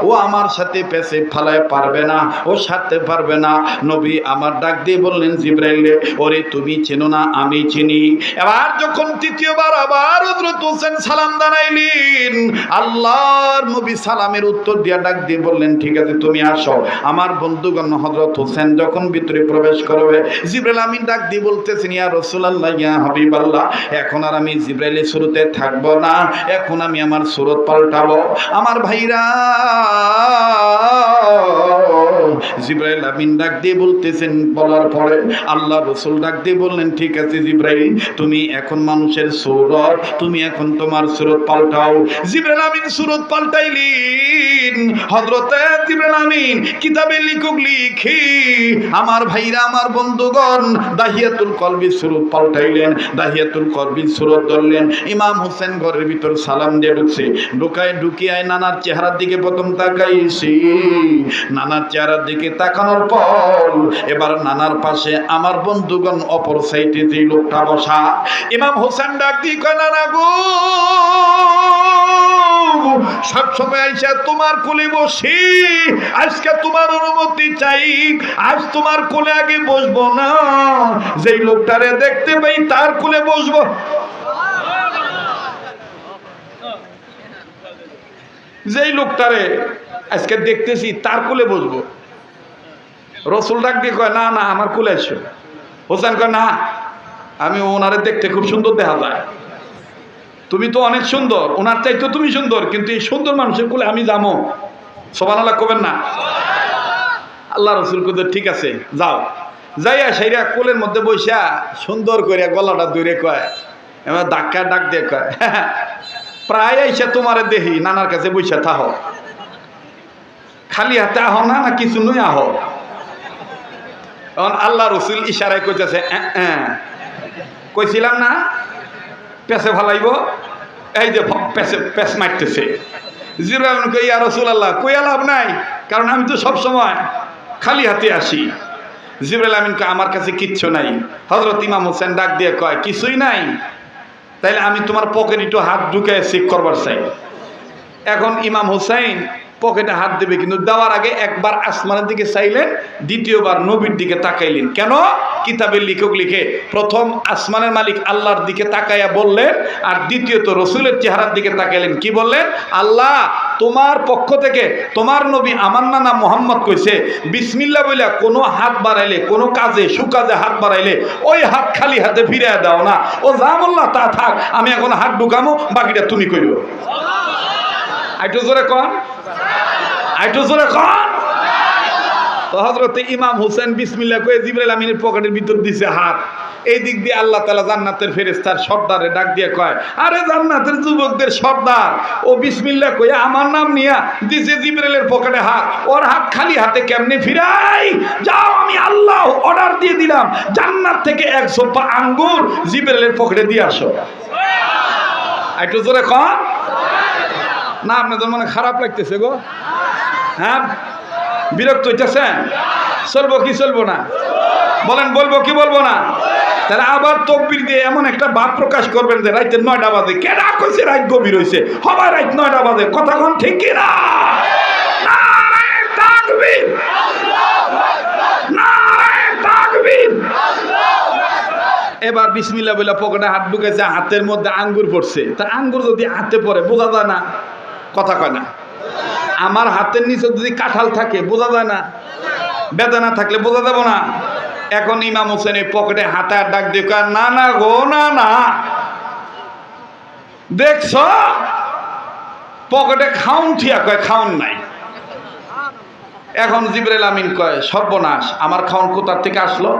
ও আমার সাথে পেছে ফালায় পারবে না, ও সারতে পারবে না। নবী আমার ডাক দিয়ে বললেন, জিবরাইল ওরে তুমি চেনো না আমি চিনি। এবার যখন তৃতীয়বার আবার হযরত হোসেন সালাম জানাইলেন, আল্লাহর নবী সালামের উত্তর দিয়া ডাক দিয়ে বললেন, ঠিক আছে তুমি আসো। আমার বন্ধুগণ হযরত হোসেন যখন ভিতরে প্রবেশ করবে, জিবরাইল আমিন ডাক দিয়ে বলতেছেন, ইয়া রাসূলুল্লাহ ইয়া হাবিবাল্লাহ, এখন আর আমি জিবরাইলের শুরুতে থাকবো না, এখন আমি আমার সুরত পাল্টাবো। আমার ভাইরা, জিবরাইল আমিন ডাক দিয়ে বলতেছেন, বলার পরে আল্লাহ রাসূল ডাক দিয়ে বললেন, ঠিক আছে জিবরাইল তুমি এখন মানুষের সুরত, তুমি এখন তোমার সুরত পাল্টাও। জিবরাইল আমিন সুরত পাল্টাইলেন। হযরতে জিবরাইল আমিন কিতাবে লিখুক লিখি, আমার ভাইরা আমার বন্ধুগণ দাহিয়াতুল কলবি সুরত পাল্টাইলেন, দাহিয়াতুল কলবি সুরত ধরলেন। ইমাম হোসেন ঘরের ভিতর সালাম দিয়ে ঢুকছে, ঢুকিয়ায় নানার চেহারার দিকে প্রথম তাকাইছি। নানার চেহারার দিকে তাকানোর পর এবার নানার পাশে আমার বন্ধুগণ অপর সাইডে যে লোকটা বসা, ইমাম হোসেন ডাক দিয়ে কয়, নানা গো সবসময় আইসা তোমার কোলে বসি, আজকে তোমার অনুমতি চাই, আজ তোমার কোলে আগে বসবো না, যেই লোকটারে দেখতে পাই তার কোলে বসবো। যেই লোকটারে আজকে দেখতেছি তার কোলে বসবো। রসুল ডাক দিয়ে কয়, না না আমার কোলে এসো। হোসেন কয়, না আমি ওনারে দেখতে খুব সুন্দর দেখা যায়, তুমি তো অনেক সুন্দর, ওনার চাইতে তুমি সুন্দর, কিন্তু এই সুন্দর মানুষের কোলে আমি যাবো। সুবহানাল্লাহ কবেন না? আল্লাহ রসুল কইতে ঠিক আছে যাও। যাইয়া সেইরা কোলের মধ্যে বসা সুন্দর করে গলাটা দূরে কয়, এবার ধাক্কা ডাক দিয়ে কয়, প্রায় আইসা তোমারে দেখি নানার কাছে বসে থাকো, খালি হাতে আহ না, না কিছু নই আহ। এখন আল্লাহ রসুল ইশারায় কইতেছে, কইছিলাম না পেছে ভালাইব, এই যে পেছ মারতেছে। জিবরাইল কই, ইয়া রাসূলুল্লাহ কইয়া লাভ নাই, কারণ আমি তো সব সময় খালি হাতে আসি। জিবরাইল আমিন কয়, আমার কাছে কিচ্ছু নাই। হযরত ইমাম হোসেন ডাক দিয়ে কয়, কিছুই নাই? তাইলে আমি তোমার পকেটে একটু হাত ঢুকে চেক করবার চাই। এখন ইমাম হোসেন পকেটে হাত দেবে, কিন্তু দেওয়ার আগে একবার আসমানের দিকে চাইলেন, দ্বিতীয়বার নবীর দিকে তাকাইলেন। কেন? কিতাবের লেখক লিখে প্রথম আসমানের মালিক আল্লাহর দিকে তাকাইয়া বললেন, আর দ্বিতীয়ত রসুলের চেহারার দিকে তাকাইলেন। কি বললেন? আল্লাহ তোমার পক্ষ থেকে তোমার নবী আমার নানা মোহাম্মদ কইছে, বিসমিল্লাহ বইলা কোনো হাত বাড়াইলে, কোনো কাজে সুকাজে হাত বাড়াইলে ওই হাত খালি হাতে ফিরিয়ে দাও না। ও যা বললা তা থাক, আমি এখন হাত ঢুকামো, বাকিটা তুমি কইরো। আইটো জোরে কন, আইটো জোরে কন। তো হযরত ইমাম হোসেন বিসমিল্লাহ কয়ে জিবরাইল আমিনের পকেটের ভিতর দিছে হাত। এই দিক দিয়ে আল্লাহ তাআলা জান্নাতের ফেরেশতার সর্দারে ডাক দিয়ে কয়, আরে জান্নাতের যুবকদের সর্দার, ও বিসমিল্লাহ কয়ে আমার নাম নিয়া দিছে জিবরাইলের পকেটে হাত, ওর হাত খালি হাতে কেমনে ফিরাই? যাও, আমি আল্লাহ অর্ডার দিয়ে দিলাম, জান্নাত থেকে 1 ঝোপা আঙ্গুর জিবরাইলের পকেটে দিয়ে আসো। একটু জোরে কন না, আপনাদের মনে খারাপ লাগতেছে গো? হ্যাঁ, বিরক্ত হইতেছেন? চলবো কি চলবো না? বলেন, বলবো কি বলবো না? তাহলে আবার তকবীর দিয়ে এমন একটা ভাব প্রকাশ করবেন যে রাইতে 9টা বাজে। কেডা কইছে রাত গভীর হইছে? সবাই রাত 9টা বাজে, কথা কোন ঠিক কি না? নারায়ে তাকবীর, নারায়ে তাকবীর। এবার বিসমিল্লাহ বলে পকেটে হাত ঢুকেছে, হাতের মধ্যে আঙ্গুর পড়ছে। তা আঙ্গুর যদি হাতে পড়ে বোঝা যায় না? কথা কয় না? আমার হাতের নিচে যদি কাঁঠাল থাকে বোঝা যায় না? বেদানা থাকলে বোঝা যাব না? এখন ইমাম হোসেন এই পকেটে হাতে আর ডাক দিয়ে কয়, না না গো, না না, দেখছ পকেটে খাউন থিয়া, কয় খাউন নাই। এখন জিবরাইল আমিন কয়, সর্বনাশ, আমার খাউন কোথার থেকে আসলো?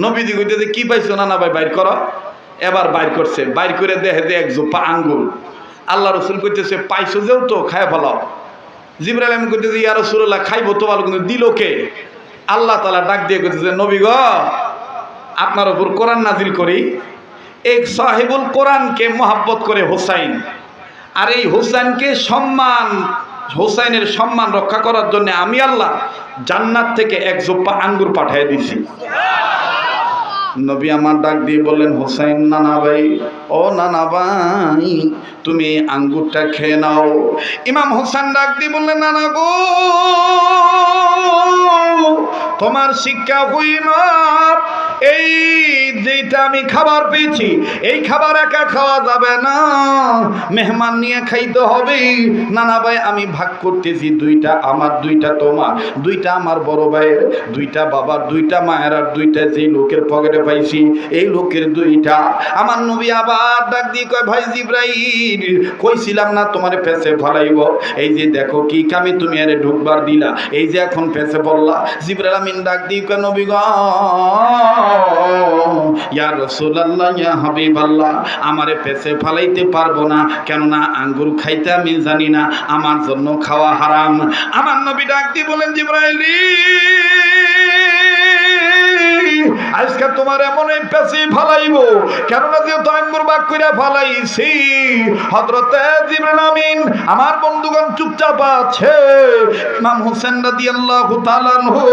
নবীজি কইতেছে, কি পাইছো? না না ভাই, বাইর করো। এবার বাইর করছে, বাইর করে দেখে যে এক জোপা আঙ্গুর। আল্লাহ রসুল কইতেছে, পাইছো যেহেতু খায় ফেলাও। জিবরাইল আমিন কইতেছে, ইয়া রাসূলুল্লাহ, খাইবো তো ভালো, কিন্তু দিল কে? আল্লাহ তাআলা ডাক দিয়ে কইতেছে, নবী গো, আপনার উপর কোরআন নাজিল করি। এক সাহেবুল কোরআনকে মহব্বত করে হোসাইন, আর এই হোসাইনকে সম্মান, হোসাইনের সম্মান রক্ষা করার জন্য আমি আল্লাহ জান্নাত থেকে এক জোপা আঙ্গুর পাঠিয়ে দিছি। নবী আমার ডাক দিয়ে বললেন, হোসাইন নানা ভাই, ও নানা ভাই, তুমি আঙ্গুরটা খেয়ে নাও। ইমাম হোসেন ডাক দিয়ে বললেন, নানা গো, তোমার শিক্ষা হইল এই যেটা আমি খাবার পেয়েছি, এই খাবার একা খাওয়া যাবে না, মেহমান নিয়ে খাইতে হবে। নানা ভাই, আমি ভাগ করতেছি, দুইটা আমার, দুইটা তোমার, দুইটা আমার বড় ভাইয়ের, দুইটা বাবার, দুইটা মায়ের, আর দুইটা যে লোকের পকেটে পাইছি এই লোকের দুইটা। আমার নবী আবার ডাক দিয়ে কয়, ভাই জিবরাইল, কইছিলাম না তোমার পেছে ফলাইব? এই যে দেখো কি কামি তুমি আরে ঢুকবার দিলা, এই যে এখন পেছে পড়লা। জিবরাইল আমিন ডাক দিয়ে কয়, নবী গো, ইয়া রাসূলুল্লাহ, ইয়া হাবিবাল্লাহ, আমারে পেছে ফলাইতে পারবো না, কেননা আঙ্গুর খাইতে আমি জানি না, আমার জন্য খাওয়া হারাম। আমার নবী ডাক দিয়ে বলেন, জিবরাইল, আজকে তোমার এমন পেছি ফালাইবো, কেননা যেহেতু আঙ্গুর বাগ করে ফালাইছি। হযরতে জিবরাইল আমিন আমার বন্ধুগণ চুপচাপ আছে। ইমাম হোসেন রাদিয়াল্লাহু তাআলা আনহু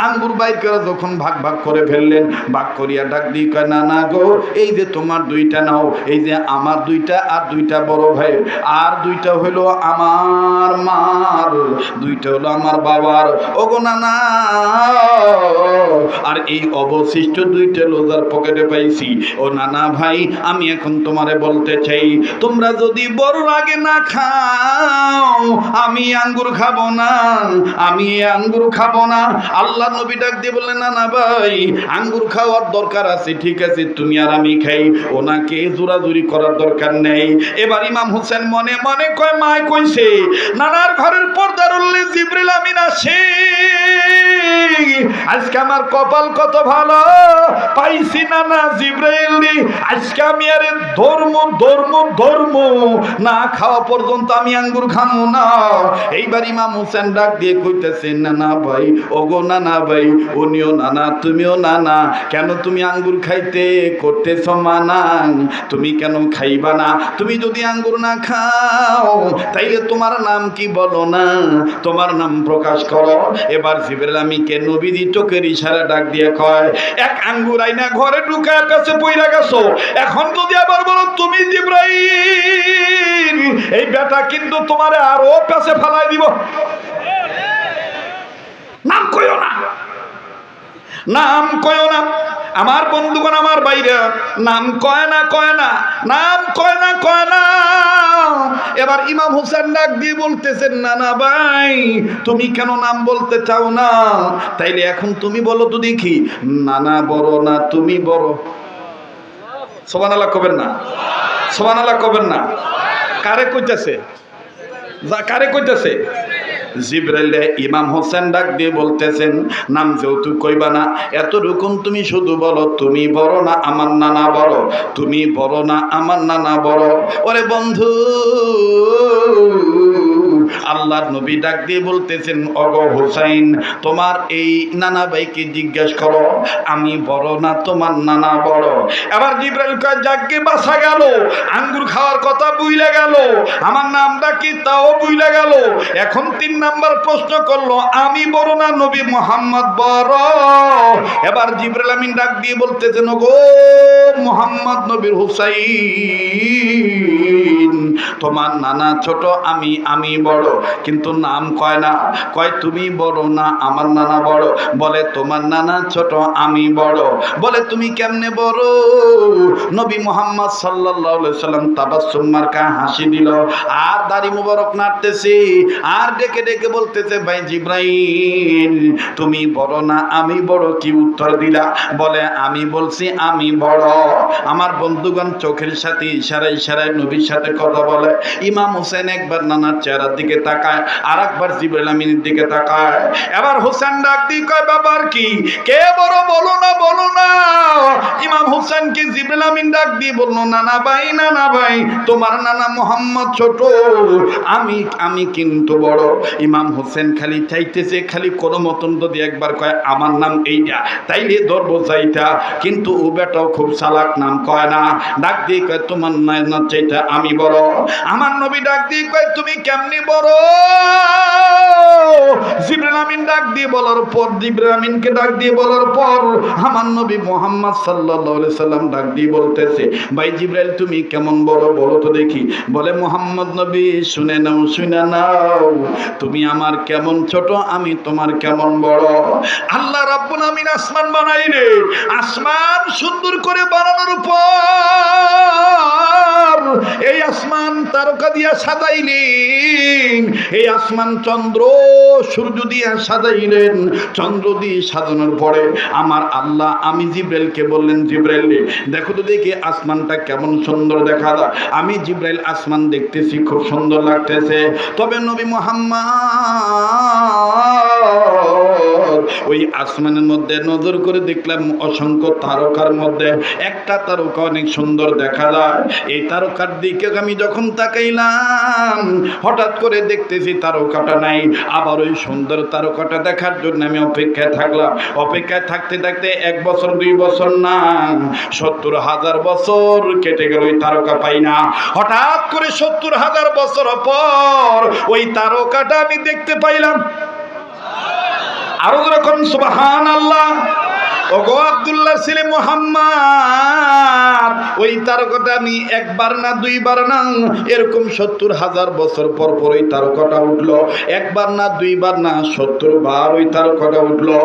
আঙ্গুর বাইর করে যখন ভাগ ভাগ করে ফেললেন, ভাগ করিয়া ডাক দিয়ে কয়, না না গো, এই যে তোমার দুইটা নাও, এই যে আমার দুইটা, আর দুইটা বড় ভাই, আর দুইটা হলো আমার মার, দুইটা হলো আমার বাবার। ওগো নানা, আর এই অবশিষ্ট দুইটা লোজার পকেটে পাইছি। ও নানা ভাই, আমি এখন তোমারে বলতে চাই, তোমরা যদি বড় আগে না খাও, আমি আঙ্গুর খাবো না, আমি আঙ্গুর খাবো না। আল্লাহ নবী ডাক দিয়ে বললেন, নানা ভাই, আঙ্গুর খাওয়ার দরকার আছে, ঠিক আছে, তুমি আর আমি খাই, ওনাকে জোরাজুরি করার দরকার নেই। এবার ইমাম হোসেন মনে মনে কয়, মায় কইছে, নানার ঘরের পর্দার উল্লে জিবরিল আমিন আসে, আজকে আমার কপাল কত ভালো, পাইছি নানা জিবরাইল, আজকে আমি আরে ধর্ম ধর্ম ধর্ম না খাওয়া পর্যন্ত আমি আঙ্গুর খামো না। এইবার ইমাম হোসেন ডাক দিয়ে কইতেছেন, নানা ভাই, ওগো নানা ভাই, উনিও নানা, তুমিও নানা, কেন তুমি আঙ্গুর খাইতে করতেছ মানা? তুমি কেন খাইবা না? তুমি যদি আঙ্গুর না খাও তাইলে তোমার নাম কি বলো না, তোমার নাম প্রকাশ করো। এবার জিবরাইল আমিনকে নবীজি চোখের ইশারা ডাক দিয়ে কয়, এক আঙ্গুর আইনা ঘরে ঢুকায় পেছে পইরা গেছো, এখন যদি আবার বলো তুমি জিবরাইল, এই বেটা কিন্তু তোমারে আরো পেছে ফেলাই দিব। নাম কইও না, নাম কইও না। আমার বন্ধুগণ, আমার বাইরে নাম কয় না, কয় না, নাম কয় না, কয় না। এবার ইমাম হোসেন ডাক দিয়ে বলতেছেন, নানা ভাই, তুমি কেন নাম বলতে চাও না? তাইলে এখন তুমি বলো তো দেখি, নানা বড় না তুমি বড়? সুবহানাল্লাহ কবেন না? সুবহানাল্লাহ কবেন না? কারে কইতেছে? কারে কইতেছে? জিবরাইল ইমাম হোসেন ডাক দিয়ে বলতেছেন, নাম যেহেতু কইবা না, এত রকম তুমি শুধু বলো, তুমি বড় না আমার নানা বড়, তুমি বড় না আমার নানা বড়। ওরে বন্ধু, আল্লাহর নবী ডাক দিয়ে বলতেছেন, ওগো হোসাইন, তোমার এই নানা ভাইকে জিজ্ঞেস করো, আমি বড় না তোমার নানা বড়? এবার জিবরাইল কয়, যাকে বাসা গেল, আঙ্গুর খাওয়ার কথা বুইলা গেল, আমার নামটা কি তাও বুইলা গেল। এখন 3 নাম্বার প্রশ্ন করলো, আমি বড় না নবী মুহাম্মদ বড়? এবার জিবরাইল আমিন ডাক দিয়ে বলতেছেন, ওগো মুহাম্মদ নবীর হুসাইন, তোমার নানা ছোট, আমি বড়। বড়, কিন্তু নাম কয় না। কয় তুমি বড় না আমার নানা বড়। বলে তোমার নানা ছোট আমি বড়। বলে তুমি কেমনে বড়? নবী মুহাম্মদ সাল্লাল্লাহু আলাইহি সাল্লাম তাবাসসুম মার্কা হাসি দিল, আর দাড়ি মুবারক নাড়তেছে, আর ডেকে ডেকে বলতেছে ভাই জিব্রাইল তুমি বড় না আমি বড়, কি উত্তর দিলা? বলে আমি বলছি আমি বড়। আমার বন্ধুগণ চোখের সাথে ইশারায় ইশারায় নবীর সাথে কথা বলে। ইমাম হোসেন একবার নানার চেহারার দিকে তাকায়, আর একবার জিবরাইল আমিনের দিকে তাকায়। এবার হোসেন ডাক দিয়ে কয় বাবার কি কে বড় বলো না বলো না। ইমাম হোসেন কি জিবরাইল আমিন ডাক দিয়ে বললো নানা ভাই তোমার নানা মোহাম্মদ ছোট, আমি কিন্তু বড়। ইমাম হোসেন খালি চাইতেছে, খালি কোনো মতন যদি একবার কয় আমার নাম এইটা তাইলে ধরবো চাইটা, কিন্তু ও বেটাও খুব চালাক, নাম কয় না। ডাক দিয়ে কয় তোমার না চাইটা আমি বড়। আমার নবী ডাক দিয়ে কয় তুমি কেমনি বড়? জিবরাইল আমিন ডাক দিয়ে বলার পর, জিবরাইল আমিনকে ডাক দিয়ে বলার পর আমার নবী মুহাম্মদ সাল্লাল্লাহু আলাইহি সাল্লাম ডাক দিয়ে বলতেছে ভাই জিবরাইল তুমি কেমন বড় বলো তো দেখি। বলে মুহাম্মদ নবী শুনে নাও তুমি আমার কেমন ছোট, আমি তোমার কেমন বড়। আল্লাহ রাব্বুল আমিন আসমান বানাইলে, আসমান সুন্দর করে বানানোর পর এই আসমান তারকা দিয়া সাজাইলেন, এই আসমান চন্দ্র সূর্য দিয়া সাজাইলেন। চন্দ্র দিয়ে সাজানোর পরে আমার আল্লাহ আমি জিবরাইলকে বললেন জিবরাইল দেখো তো দেখি আসমানটা কেমন সুন্দর দেখা যায়। আমি জিবরাইল আসমান দেখতেছি খুব সুন্দর লাগতেছে, তবে নবী মুহাম্মদ ওই আসমানের মধ্যে নজর করে দেখলাম অসংখ্য তারকার মধ্যে একটা তারকা অনেক সুন্দর দেখা যায়। এই তারকার দিকে আমি যখন তাকাইলাম হঠাৎ করে দেখতেছি তারকাটা নাই। আবার ওই সুন্দর তারকাটা দেখার জন্য আমি অপেক্ষায় থাকলাম। অপেক্ষায় থাকতে থাকতে 1 বছর 2 বছর না 70,000 বছর কেটে গেল, ওই তারকা পাই না। হঠাৎ করে 70,000 বছর পর ওই তারকাটা আমি দেখতে পাইলাম। আরো যখন সুবহানাল্লাহ। ওগো আব্দুল্লাহ ছেলে মুহাম্মদ, ওই তারকাটা আমি একবার না 2 বার না এরকম 70,000 বছর পর পর ওই তারকাটা উঠলো। একবার না 2 বার না 70 বার ওই তারকাটা উঠলো।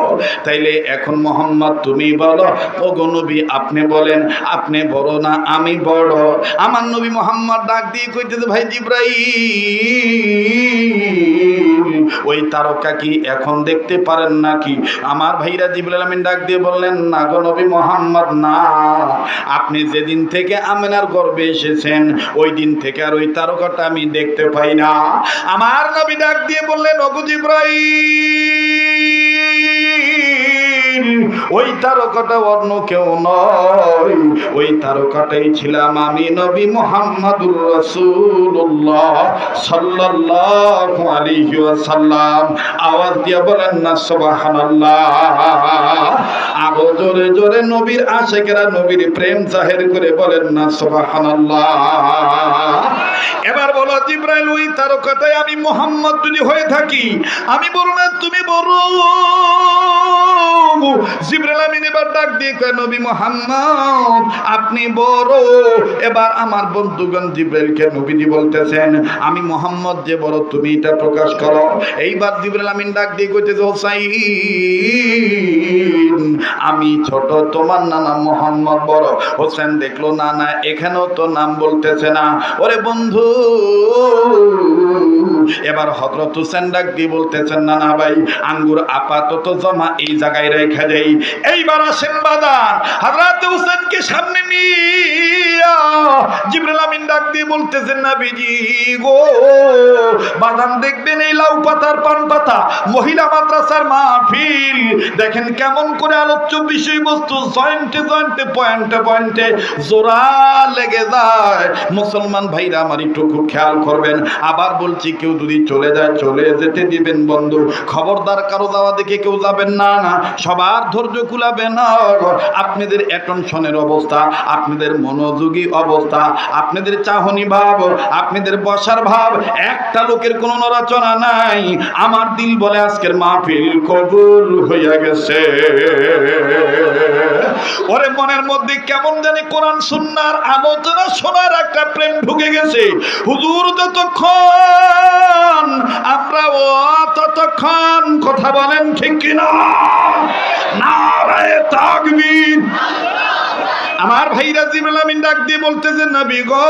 তাইলে এখন মুহাম্মদ তুমি বলো, ওগো নবী আপনি বলেন আপনি বড় না আমি বড়? আমার নবী মুহাম্মদ ডাক দিয়ে কইতেছে ভাই জিবরাইল ওই তারকা কি এখন দেখতে পারেন নাকি? আমার ভাইরা জিবরাইল আমিন ডাক দিয়ে বললেন না গো নবী মুহাম্মদ না, আপনি যেদিন থেকে আমিনার গর্ভে এসেছেন ওই দিন থেকে আর ওই তারকাটা আমি দেখতে পাই না। আমার নবী ডাক দিয়ে বললেন ওগো জিবরাইল ওই তারকাটা অন্য কেউ নয়, ওই তারকাটাই ছিলাম আমি নবী মুহাম্মদুর রাসূলুল্লাহ সাল্লাল্লাহু আলাইহি ওয়াসাল্লাম। আওয়াজ দিয়ে বলেন না সুবহানাল্লাহ। আরো জোরে জোরে নবীর আশিকেরা নবীর প্রেম জাহির করে বলেন না সুবহানাল্লাহ। এবার বলো জিবরাইল ওই তারকাটাই আমি মুহাম্মদ যদি হয়ে থাকি, আমি বলবো না তুমি বড়। জিবরাইল আমিন এবার ডাক দিয়ে কয় নবী মুহাম্মদ আপনি বড়। এবার আমার বন্ধুগণ জিবরাইলকে নবীজি বলতেছেন আমি মুহাম্মদ যে বড় তুমি এটা প্রকাশ করো। এইবার জিবরাইল আমিন ডাক দিয়ে কইতেছে হোসাইন আমি ছোট, তোমার নানা মুহাম্মদ বড়। হোসেন দেখলো না না এখানেও তো নাম বলতেছে না। ওরে বন্ধু এবার হযরত হোসেন ডাক দিয়ে বলতেছেন না না ভাই আঙ্গুর আপাতত জমা এই জায়গায় রেখে দেই। এইবার আসেন বাদান হযরত হোসেনকে সামনে নিয়ে জিবরাইল আমিন ডাক দিয়ে বলতেছেন নবীজি গো বাদান দেখবেন এই লাউ পাতার পান পাতা মহিলা মাদ্রাসার মাহফিল দেখেন কেমন করে আলোচ্য বিষয়বস্তু জয়েন্টে জয়েন্টে পয়েন্টে পয়েন্টে জোড়া লেগে যায়। মুসলমান ভাইরা আমার একটু খুব খেয়াল করবেন। আবার বলছি কেউ যদি চলে যায় চলে যেতে দিবেন বন্ধু, খবরদার কারো যাওয়া দেখে কেউ যাবেন না। সবার ধৈর্য কুলাবে না। আপনাদের অ্যাটেনশনের অবস্থা, আপনাদের মনোযোগী অবস্থা, আপনাদের চাহনি ভাব, আপনাদের বসার ভাব, একটা লোকের কোনো নড়াচড়া নাই। আমার দিল বলে আজকের মাহফিল কবুল হইয়া গেছে। ওরে মনের মধ্যে কেমন জানি কোরআন সুন্নাহর আলোচনা শোনার একটা প্রেম ঢুকে গেছে। হুজুর যতক্ষণ যতক্ষণ আমরাও ততক্ষণ। কথা বলেন ঠিক কিনা? নারায়ে তাকবীর। আমার ভাইরা জিবরাইল আমিন ডাক দিয়ে বলতেছেন, নবী গো,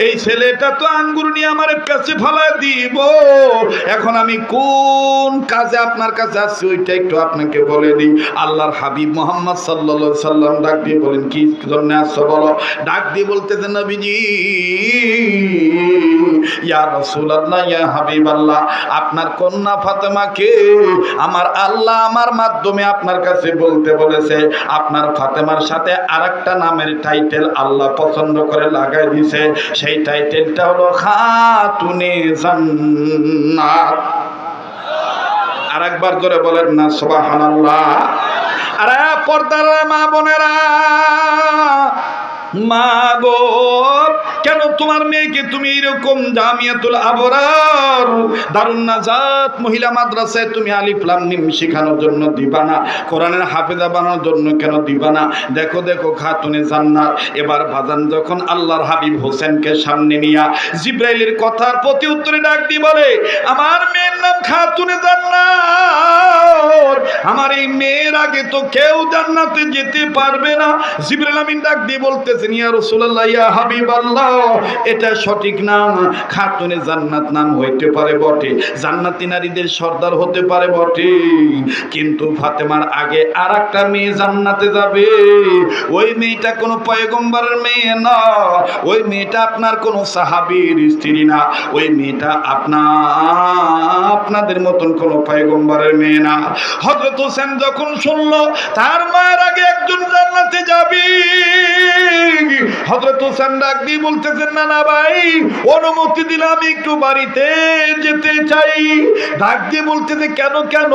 এই ছেলেটা তো আঙ্গুর নিয়ে আমার কাছে ফেলা দিব, এখন আমি কোন কাজে আপনার কাছে আসছি ওইটা একটু আপনাকে বলে দিই। আল্লাহর হাবিব মুহাম্মদ সাল্লাল্লাহু আলাইহি সাল্লাম ডাক দিয়ে বলেন, কি জন্য আসছো বলো? ডাক দিয়ে বলতেছেন, নবীজি ইয়া রাসূলুল্লাহ, ইয়া হাবিবাল্লাহ, আপনার কন্যা ফাতেমাকে আমার আল্লাহ আমার মাধ্যমে আপনার কাছে বলতে বলেছে। আপনার ফাতেমার সাথে আরেকটা নামের টাইটেল আল্লাহ পছন্দ করে লাগাই দিয়েছে, সেই টাইটেলটা হলো খাতুনে জান্নাত। আরেকবার জোরে বলেন না সুবহানাল্লাহ। আরে পর্দার মা বোনেরা, মা গো, কেন তোমার মেয়েকে তুমি এরকম জামিয়াতুল আবরার দারুন নাজাত মহিলা মাদ্রাসায় তুমি আলিফ লাম মিম শেখানোর জন্য দিবা না? কোরআনের হাফেজা বানানোর জন্য কেন দিবা না? দেখো দেখো খাতুনে জান্নাত। এবার বাজান যখন আল্লাহর হাবিব হোসেনকে সামনে নিয়া জিব্রাইলের কথার প্রতি উত্তরে ডাক দিয়ে বলে, আমার মেয়ের নাম খাতুনে জান্নাত, আমার এই মেয়ের আগে তো কেউ জান্নাতে যেতে পারবে না। জিবরাইল আমিন ডাক দিয়ে বলতেছেন, ইয়া রাসূলুল্লাহ, ইয়া হাবিবাল্লাহ, এটা সঠিক না। খাতুনে জান্নাত নাম হইতে পারে বটে, জান্নাতি নারীদের সর্দার হতে পারে বটে, কিন্তু ফাতেমার আগে আরেকটা মেয়ে জান্নাতে যাবে। ওই মেয়েটা কোনো পয়গম্বরের মেয়ে না, ওই মেয়েটা আপনার কোনো সাহাবীর স্ত্রী না, ওই মেয়েটা আপনাদের মতন কোনো পয়গম্বরের মেয়ে না। হযরত হোসেন যখন শুনলো তার মায়ের আগে একজন জান্নাতে যাবে, হযরত হোসেন ডাক দিয়ে বলতেছেন, না না ভাই, অনুমতি দিলে আমি একটু বাড়িতে যেতে চাই। ডাক দিয়ে বলতেছে, কেন কেন?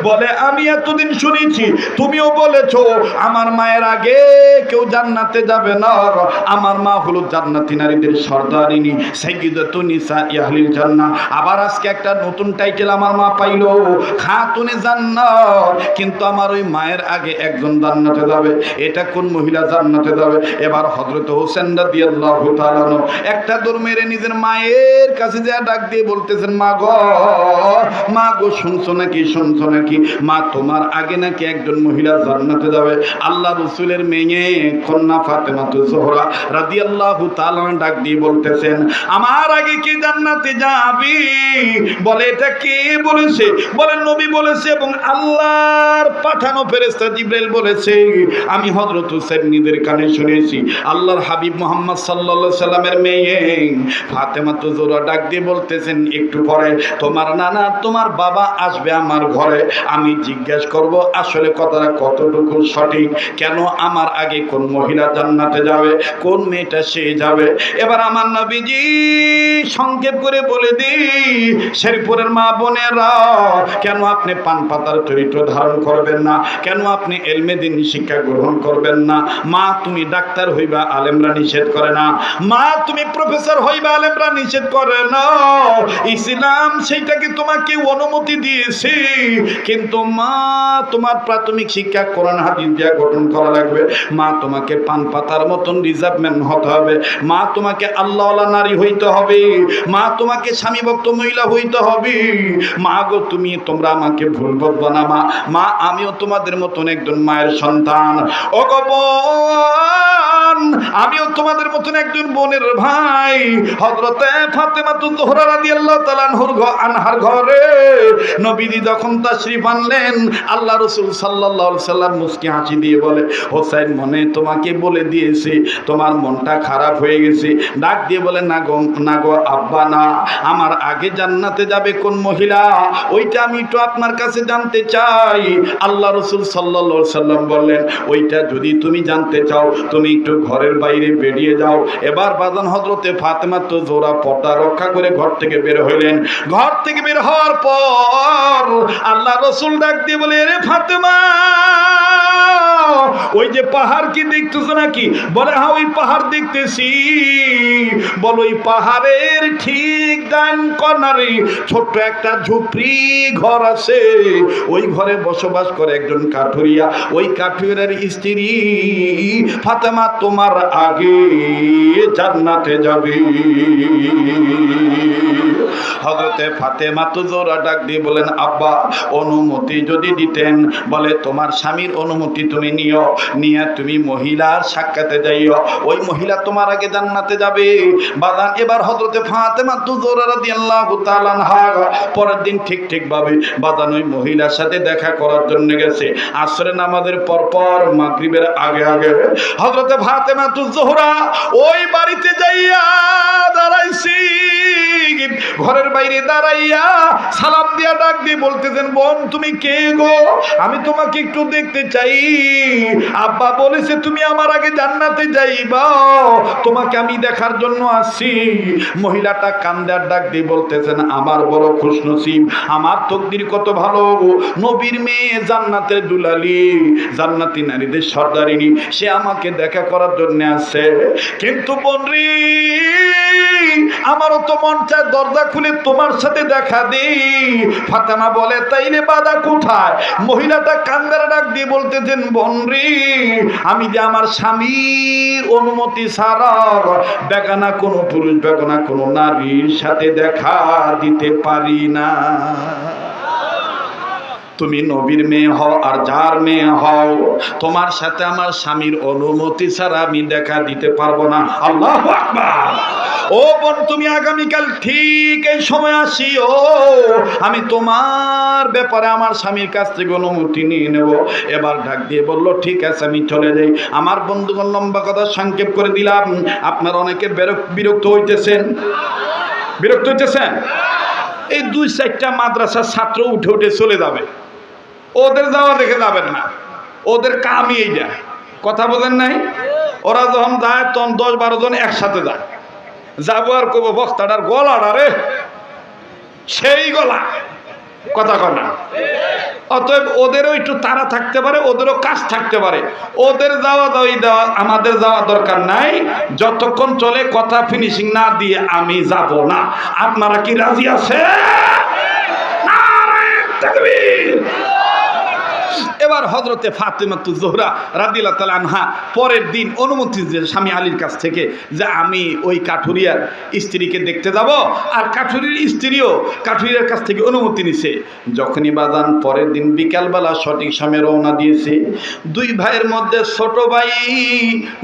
বলে, আমি এতদিন শুনেছি তুমিও বলেছো আমার মায়ের আগে কেউ জান্নাতে যাবে না, আমার মা হলো জান্নাতি নারীদের সর্দারিনী, সাইয়্যিদাতুন নিসা আহলিল জান্নাহ। আবার আজকে একটা নতুন টাইটেল আমার মা পাইলো, খাতুনে জান্নাত, কিন্তু আমার ওই মায়ের আগে একজন জান্নাতে যাবে। এটা কোন মহিলা জান্নাতে যাবে? এবার হযরত হোসেন রাদিয়াল্লাহু তাআলা একটা দৌড় মেরে নিজের মায়ের কাছে যা ডাক দিয়ে বলতেছেন, মা গো, শুনছো নাকি, শুনছো নাকি? মা, তোমার আগে নাকি একজন মহিলা জান্নাতে যাবে। আল্লাহ রাসূলের মেয়ে কন্যা ফাতেমাতুজ জোহরা রাদিয়াল্লাহু তাআলা ডাক দিয়ে বলতেছেন, আমার আগে কে জান্নাতে যাবে? বলে, এটা কে বলেছে? বলে, নবী বলেছে এবং আল্লাহর পাঠানো ফেরেশতা জিবরাইল বলেছে। আমি হযরত হোসেন নিজের কানে শুনেছি। আল্লাহর হাবিব মুহাম্মদ সাল্লাল্লাহু আলাইহি সাল্লামের মেয়ে ফাতেমাতুজ জোহরা ডাক দিয়ে বলতেছেন, একটু পরে তোমার নানা তোমার বাবা আসবে আমার ঘরে, আমি জিজ্ঞেস করব আসলে কথাটা কতটুকু সঠিক, কেন আমার আগে কোন মহিলা জান্নাতে যাবে, কোন মেয়েটা সে যাবে। এবার আমার নবীজি সংক্ষেপ করে বলে দিই, শেরপুরের মা বোনেরা, কেন আপনি পান পাতার চরিত্র ধারণ করবেন না? কেন আপনি এলমে দ্বীন শিক্ষা গ্রহণ করবেন না? মা, তুমি ডাক্তার হইবা, আলেমরা নিষেধ করে না। মা, তুমি প্রফেসর হইবা, আলেমরা নিষেধ করে না। ইসলাম সেইটাকে তোমাকে অনুমতি দিয়েছে, কিন্তু মা, তোমার প্রাথমিক শিক্ষা কোরআন হাদিস দিয়ে গঠন করা লাগবে। মা, তোমাকে পান পাতার মতন রিজার্ভম্যান হতে হবে। মা, তোমাকে আল্লাহওয়ালা নারী হইতে হবে। মা, তোমাকে স্বামী ভক্ত মহিলা হইতে হবে। মা গো, তোমরা আমাকে ভুল বলবো না। মা, আমিও তোমাদের মতন একজন মায়ের সন্তান। ও গো বোন, আমিও তোমাদের মতন একজন বোনের ভাই। হযরতে ফাতেমাতুজ জোহরা রাদিয়াল্লাহু তাআলা আনহার ঘরে নবীজি যখন তাশরীফ আনলেন, আল্লাহ রাসূল সাল্লাল্লাহু আলাইহি সাল্লাম মুস্কি হাসি দিয়ে বলে, হোসেন মনে তোমাকে বলে দিয়েছে তোমার মনটা খারাপ হয়ে গেছে। ডাক দিয়ে বলে, না গো আব্বা, না, আমার আগে জান্নাতে যাবে কোন মহিলা, ওইটা আমি একটু আপনার কাছে জানতে চাই। আল্লাহ রাসূল সাল্লাল্লাহু আলাইহি সাল্লাম বললেন, ওইটা যদি তুমি জানতে চাও তুমি একটু ঘরের বাইরে বেরিয়ে যাও। এবার বাজান হযরতে ফাতেমাতুজ জোহরা পর্দা রক্ষা করে ঘর থেকে বের হইলেন। ঘর থেকে বের হওয়ার পর আল্লাহ রাসূল ডাক দিয়ে বলে, রে ফাতেমা, ওই যে পাহাড় কি দেখতেছো নাকি? বলে, হ্যাঁ, ওই পাহাড় দেখতেছি। বলো, ওই পাহাড়ের ঠিক ডান কর্নারে ছোট্ট একটা ঝুপড়ি ঘর আছে, ওই ঘরে বসবাস করে একজন কাঠুরিয়া। ওই কাঠুরিয়ার স্ত্রী ফাতেমা তোমার আগে জান্নাতে যাবে। হযরতে ফাতেমা তো জোহরা ডাক দিয়ে বলেন, আব্বা অনুমতি যদি দিতেন, বলে তোমার স্বামীর অনুমতি তুমি নিও, নিয়ে তুমি মহিলার সাক্ষাতে যাইও, ওই মহিলা তোমার আগে জান্নাতে যাবে। বাদান এবার হযরতে ফাতেমা তো জোহরা রাদিয়াল্লাহু তাআলা আনহা পরের দিন ঠিক ভাবে বাদান ওই মহিলার সাথে দেখা করার জন্য গেছে। আসরের নামাজের পর মাগরিবের আগে হযরতে ফাতেমা তো জোহরা ওই বাড়িতে যাইয়া দাঁড়াইছি, ঘরের বাইরে দাঁড়াইয়া সালাম দিয়া ডাক দিয়ে বলতেছেন, বোন তুমি কে গো? আমি তোমাকে একটু দেখতে চাই। আব্বা বলেছে তুমি আমার আগে জান্নাতে যাইবা, তোমাকে আমি দেখার জন্য আসছি। মহিলাটা কান্দার ডাক দিয়ে বলতেছেন, আমার বড় খুশনসিব, আমার তকদির কত ভালো, নবীর মেয়ে, জান্নাতের দুলালি, জান্নাতি নারীদের সর্দারিনী, সে আমাকে দেখা করার জন্য আসছে। কিন্তু বোনরি আমারও তো মন চায় দরজা খুলে তোমার সাথে দেখা দেই। ফাতেমা বলে, তাইলে বাধা কোথায়? মহিলাটা কান্দার ডাক দিয়ে বলতেছেন, বোনরি আমি যে আমার স্বামীর অনুমতি ছাড়া বেগানা কোনো পুরুষ, বেগানা কোনো নারীর সাথে দেখা দিতে পারি না। তুমি নবীর মেয়ে হও আর যার মেয়ে হও, তোমার সাথে আমার স্বামীর অনুমতি ছাড়া আমি দেখা দিতে পারবো না। আল্লাহু আকবার। ও বোন তুমি আগামীকাল ঠিক এই সময় আসিও, আমি তোমার ব্যাপারে আমার স্বামীর কাছ থেকে অনুমতি নিয়ে নেব। এবার ডাক দিয়ে বলল, ঠিক আছে আমি চলে যাই। আমার বন্ধুগণ লম্বা কথা সংক্ষেপ করে দিলাম, আপনারা অনেকে বিরক্ত হইতেছেন। এই 2-4টা মাদ্রাসার ছাত্র উঠে চলে যাবে, ওদের যাওয়া দেখে যাবেন না, ওদের কামই এইটা। কথা বোঝেন নাই? ওরা যখন যায় তখন 10-12 জন একসাথে যায়, যাবো আর কব বক্তাটার গলাটা রে সেই গলা, কথা কয় না। অতএব ওদেরও একটু তাড়া থাকতে পারে, ওদেরও কাজ থাকতে পারে, ওদের যাওয়া আমাদের যাওয়া দরকার নাই। যতক্ষণ চলে কথা ফিনিশিং না দিয়ে আমি যাব না। আপনারা কি রাজি আছে? এবার হযরতে ফাতেমা তো জোহরা রাদিয়াল্লাহু তাআলা আনহা পরের দিন অনুমতি যে স্বামী আলীর কাছ থেকে যে আমি ওই কাঠুরিয়ার স্ত্রীকে দেখতে যাব, আর কাঠুরির স্ত্রীও কাঠুরিয়ার কাছ থেকে অনুমতি নিছে। যখনই বাজান পরের দিন বিকালবেলা সঠিক সময়ে রওনা দিয়েছে, দুই ভাইয়ের মধ্যে ছোট ভাই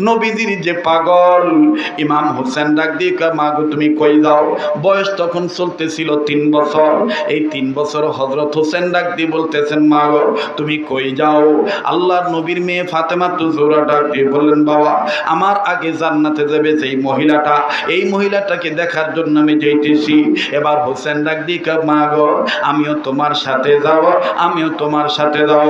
নবীজির যে পাগল ইমাম হোসেন ডাক দিয়ে কয়, মা গো তুমি কই যাও? বয়স তখন চলতেছিল 3 বছর। এই 3 বছর হযরত হোসেন ডাক দিয়ে বলতেছেন, মা গো তুমি কই যাও? আল্লাহর নবীর মেয়ে ফাতেমা তো জোহরা ডাক দিয়ে বললেন, বাবা আমার আগে জান্নাতে যাবে যেই মহিলাটা, এই মহিলাটাকে দেখার জন্য আমি যাইতেছি। এবার হোসেন ডাক দিয়ে কয়, মা গো আমিও তোমার সাথে যাব, আমিও তোমার সাথে যাব।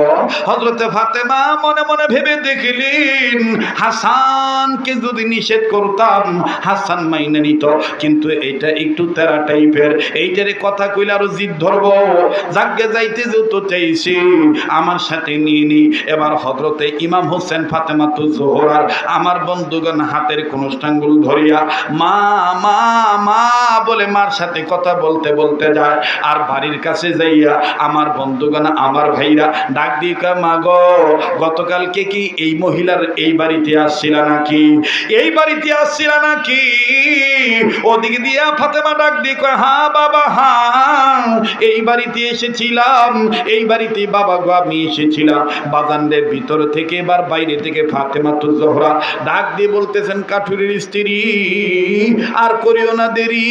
হযরতে ফাতেমা মনে মনে ভেবে দেখলেন, হাসানকে যদি নিষেধ করতাম হাসান মাইনে নিত, কিন্তু এটা একটু তেরা টাইপের, এইটারে কথা কইলে আরো জিদ ধরবো, জাগে যাইতে যেহেতু চাইছি আমার সাথে নিয়ে নি। এবার হযরতে ইমাম হোসেন ফাতেমা তো জোহরার আমার বন্ধুগণ হাতের কোণষ্ঠাঙ্গুল ধরিয়া মা মা মা বলে মার সাথে কথা বলতে বলতে যায়। আর বাড়ির কাছে যাইয়া আমার বন্ধুগণ, আমার ভাইরা ডাক দিয়ে কয়, মা গো গতকালকে কি এই মহিলার এই বাড়িতে আসছিল নাকি? এই বাড়িতে আসছিল নাকি? ওদিকে দিয়া ফাতেমা ডাক দিয়ে কয়, হ্যাঁ বাবা হ্যাঁ, এই বাড়িতে এসেছিলাম, এই বাড়িতে বাবা গো আমি এসেছিলাম। বাজানদের ভিতর থেকে এবার বাইরে থেকে ফাতেমা তো জোহরা ডাক দিয়ে বলতেছেন, কাঠুরির স্ত্রী আর করিও না দেরি,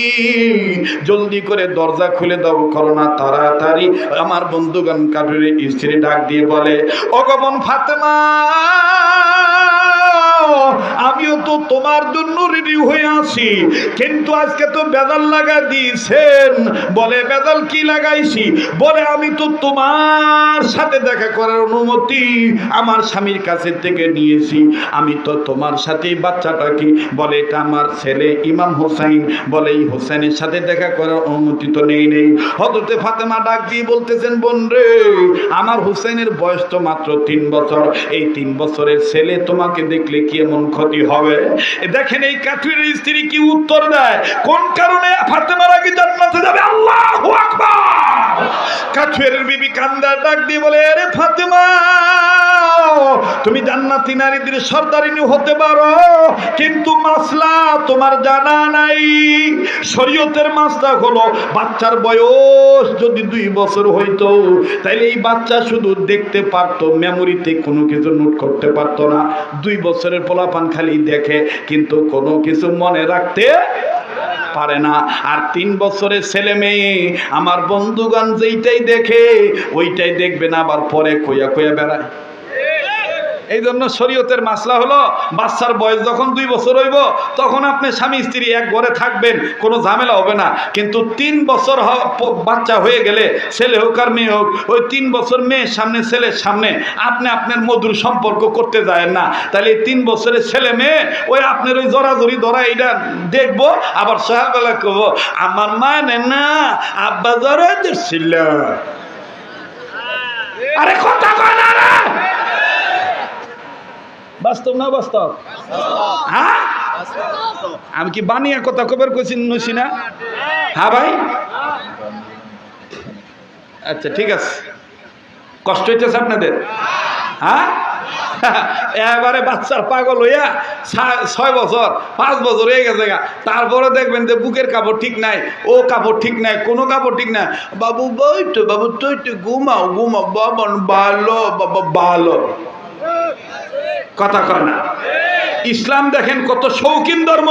জলদি করে দরজা খুলে দাও, করো না তাড়াতাড়ি। আমার বন্ধুগণ কাঠুরির স্ত্রী ডাক দিয়ে বলে, ও গো বোন ফাতেমা, আমিও তো তোমার জন্য রেডি হয়ে আছি, কিন্তু আজকে তো বেদাল লাগা দিয়েছেন। বলে বেদাল কি লাগাইছি? বলে আমি তো তোমার সাথে দেখা করার অনুমতি আমার স্বামীর কাছে থেকে নিয়েছি, আমি তো তোমার সাথেই বাচ্চাটা কি? বলে এটা আমার ছেলে ইমাম হোসেন। বলে এই হোসেনের সাথে দেখা করার অনুমতি তো নেই। হযরতে ফাতেমা ডাক দিয়ে বলতেছেন, বোন রে আমার হোসেনের বয়স তো মাত্র 3 বছর, এই 3 বছরের ছেলে তোমাকে দেখলে কি এমন ক্ষতি হবে? দেখেন এই কাঠুরির স্ত্রী কি উত্তর দেয়, কোন কারণে ফাতেমার আগে জান্নাতে যাবে। আল্লাহু আকবার। কাঠুরির বিবি কান্দার ডাক দিয়ে বলে, আরে ফাতেমা তুমি জান্নাতি নারীদের সর্দারিনী হতে পারো, কিন্তু মাসলা তোমার জানা নাই। শরীয়তের মাসলা হলো বাচ্চার বয়স যদি 2 বছর হইতো তাইলে এই বাচ্চা শুধু দেখতে পারতো, মেমোরিতে কোনো কিছু নোট করতে পারতো না। 2 বছরের পোলাপান খালি দেখে কিন্তু কোনো কিছু মনে রাখতে পারে না। আর 3 বছরের ছেলে মেয়ে আমার বন্ধুগণ যেইটাই দেখে ওইটাই দেখবে না, আবার পরে কইয়া কইয়া বেড়ায়। এই জন্য শরীয়তের মাসলা হলো বাচ্চার বয়স যখন 2 বছর হইব তখন আপনি স্বামী স্ত্রী এক ঘরে থাকবেন, কোনো ঝামেলা হবে না। কিন্তু 3 বছর বাচ্চা হয়ে গেলে, ছেলে হোক আর মেয়ে হোক, ওই 3 বছর মেয়ের সামনে ছেলের সামনে আপনি আপনার মধুর সম্পর্ক করতে যায় না। তাহলে 3 বছরের ছেলে মেয়ে ওই আপনার ওই জড়াজড়ি ধরা এইটা দেখবো, আবার সকালবেলা কব আমার মানে না আব্বা জড়া ছিল। আরে কথা কয় না রে, বাস্তব না বাস্তব? হ্যাঁ, আমি কি বানিয়ে কথা কবার কইছি নইছি না? হ্যাঁ ভাই, আচ্ছা ঠিক আছে। কষ্ট হইতেছে আপনাদের? হ্যাঁ, এবারে বাচ্চার পাগল হইয়া 6 বছর 5 বছর হয়ে গেছে, তারপরে দেখবেন যে বুকের কাপড় ঠিক নাই, ও কাপড় ঠিক নাই, কোনো কাপড় ঠিক নাই। বাবু বইতো, বাবু তুই ঘুমাও ঘুমাও, বাবা ভালো, বাবা ভালো। কথা কয় না। ইসলাম দেখেন কত শৌখিন ধর্ম,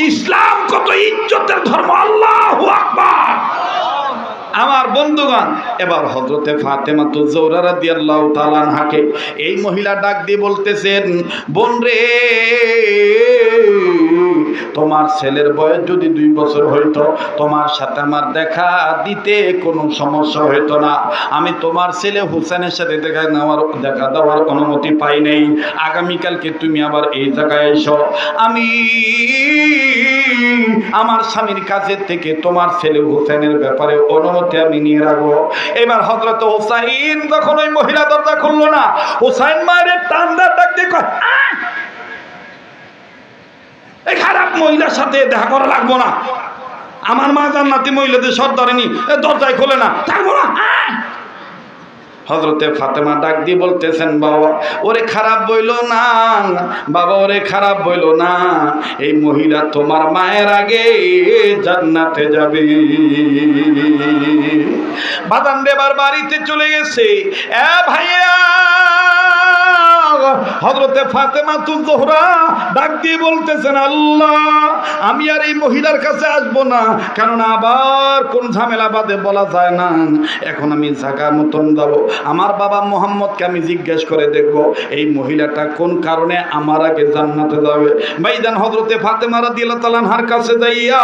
ইসলাম কত ইজ্জতের ধর্ম। আল্লাহু আকবার। আমার বন্ধুগণ, এবার হযরতে ফাতেমা জোহরা রাদিয়াল্লাহু তাআলা আনহাকে এই মহিলা ডাক দিয়ে বলতেছেন, বোন রে, তোমার ছেলের বয়স যদি 2 বছর হইতো তোমার সাথে আমার দেখা দিতে কোনো সমস্যা হইতো না। আমি তোমার ছেলে হুসেনের সাথে দেখা দেওয়ার অনুমতি পাই নাই। আগামীকালকে তুমি আবার এই জায়গায় এসো, আমি আমার স্বামীর কাছে থেকে তোমার ছেলে হুসেনের ব্যাপারে অনুমতি আমি নিয়ে রাখবো। এবার হযরত হুসাইন যখন ওই মহিলা দরজা খুললো না, হুসাইন মায়ের টান্ডা ডাক দিয়ে কয়, এই খারাপ মহিলার সাথে দেখা করা লাগবো না, আমার মা জান্নাতি মহিলাদের সর্দারিনী, দরজায় খোলে না, থাকবো না। হযরতে ফাতেমা ডাক দিয়ে বলতেছেন, বাবা ওরে খারাপ বইলো না, বাবা ওরে খারাপ বইলো না, এই মহিলা তোমার মায়ের আগে জান্নাতে যাবে। বাদান দেবার বাড়িতে চলে গেছে। এ ভাইয়া, হযরতে ফাতেমা জোহরা ডাক দিয়ে বলতেছেন, আল্লাহ আমি আর এই মহিলার কাছে আসবো না, কারণ আবার কোন ঝামেলা বাদে বলা যায় না। এখন আমি জায়গা মতন যাবো, আমার বাবা মোহাম্মদকে আমি জিজ্ঞেস করে দেখব এই মহিলাটা কোন কারণে আমার আগে জান্নাতে যাবে। ভাইজান হযরতে ফাতেমা রাদিয়াল্লাহু তাআলা আনহার কাছে যাইয়া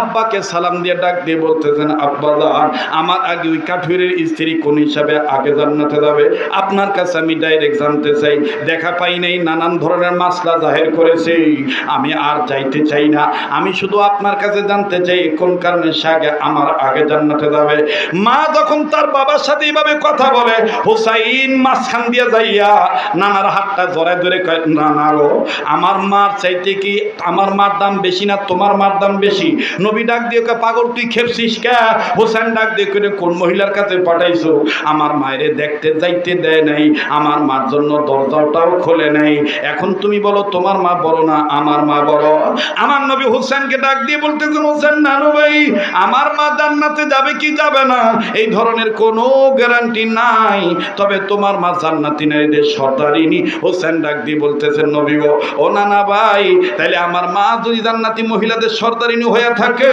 আব্বাকে সালাম দিয়ে ডাক দিয়ে বলতেছেন, আব্বা জান আমার আগে ওই কাঠুরের স্ত্রী কোন হিসাবে আগে জান্নাতে যাবে, আপনার কাছে আমি ডাইরেক্ট জানতে চাই। দেখা পাই নাই, নানান ধরনের মাসলা জাহির করেছে, আমি আর যাইতে চাই না, আমি শুধু আপনার কাছে জানতে চাই কোন কারণে সে আগে আমার আগে জান্নাতে যাবে। মা যখন তার বাবার সাথে এইভাবে কথা বলে, হুসাইন মাঝখান দিয়ে যাইয়া নানার হাতটা জড়ায় ধরে কয়, নানা গো, আমার মার চাইতে কি আমার মার দাম বেশি না তোমার মার দাম বেশি? নবী ডাক দিয়ে কয়, পাগল তুই খেপছিস কে? হুসাইন ডাক দিয়ে করে, কোন মহিলার কাছে পাঠাইছো? আমার মায়েরে দেখতে যাইতে দেয় নাই, আমার মার জন্য দরজাটাও খোলে নাই, এখন তুমি বলো তোমার মা বড় না আমার মা বড়? আমার নবী হুসাইনকে ডাক দিয়ে বলতেছেন, হুসাইন নানু ভাই, আমার মা জান্নাতে যাবে কি যাবে না এই ধরনের কোনো গ্যারান্টি নাই, তবে তোমার মা জান্নাতি নারীদের সর্দারিনী। হোসেন ডাক দিয়ে বলতেছেন, নবী গো, ও নানা ভাই, তাহলে আমার মা যদি জান্নাতি মহিলাদের সর্দারিনী হয়ে থাকে,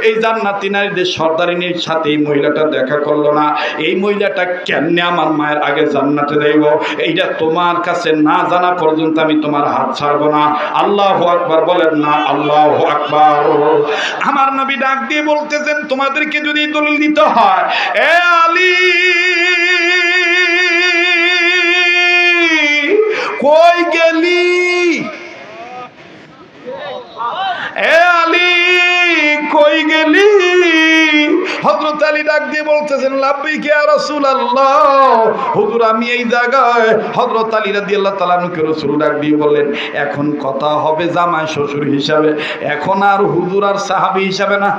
এই জান্নাতি নারীদের সর্দারিনীর সাথে এই মহিলাটা দেখা করলো না, এই মহিলাটা কেমনে আমার মায়ের আগে জান্নাতে যাইব? এইটা তোমার কাছে না জানা পর্যন্ত আমি তোমার হাত ছাড়বো না। আল্লাহু আকবার বলেন না, আল্লাহু আকবার। আমার নবী ডাক দিয়ে বলতেছেন, তোমাদেরকে যদি দলিল দিতে হয়, এ আলী কই গেলি, এ আলী কই গেলি? হযরত আলী ডাক দিয়ে বলতেছেন, লাব্বাইকা ইয়া রাসূলুল্লাহ, হুজুর আমি এই জায়গায়। হযরত আলী রাদিয়াল্লাহু তাআলা আনহুকে রাসূল ডাক দিয়ে বললেন, এখন কথা হবে জামাই শ্বশুর হিসাবে, এখন আর হুজুর আর সাহাবী হিসাবে না।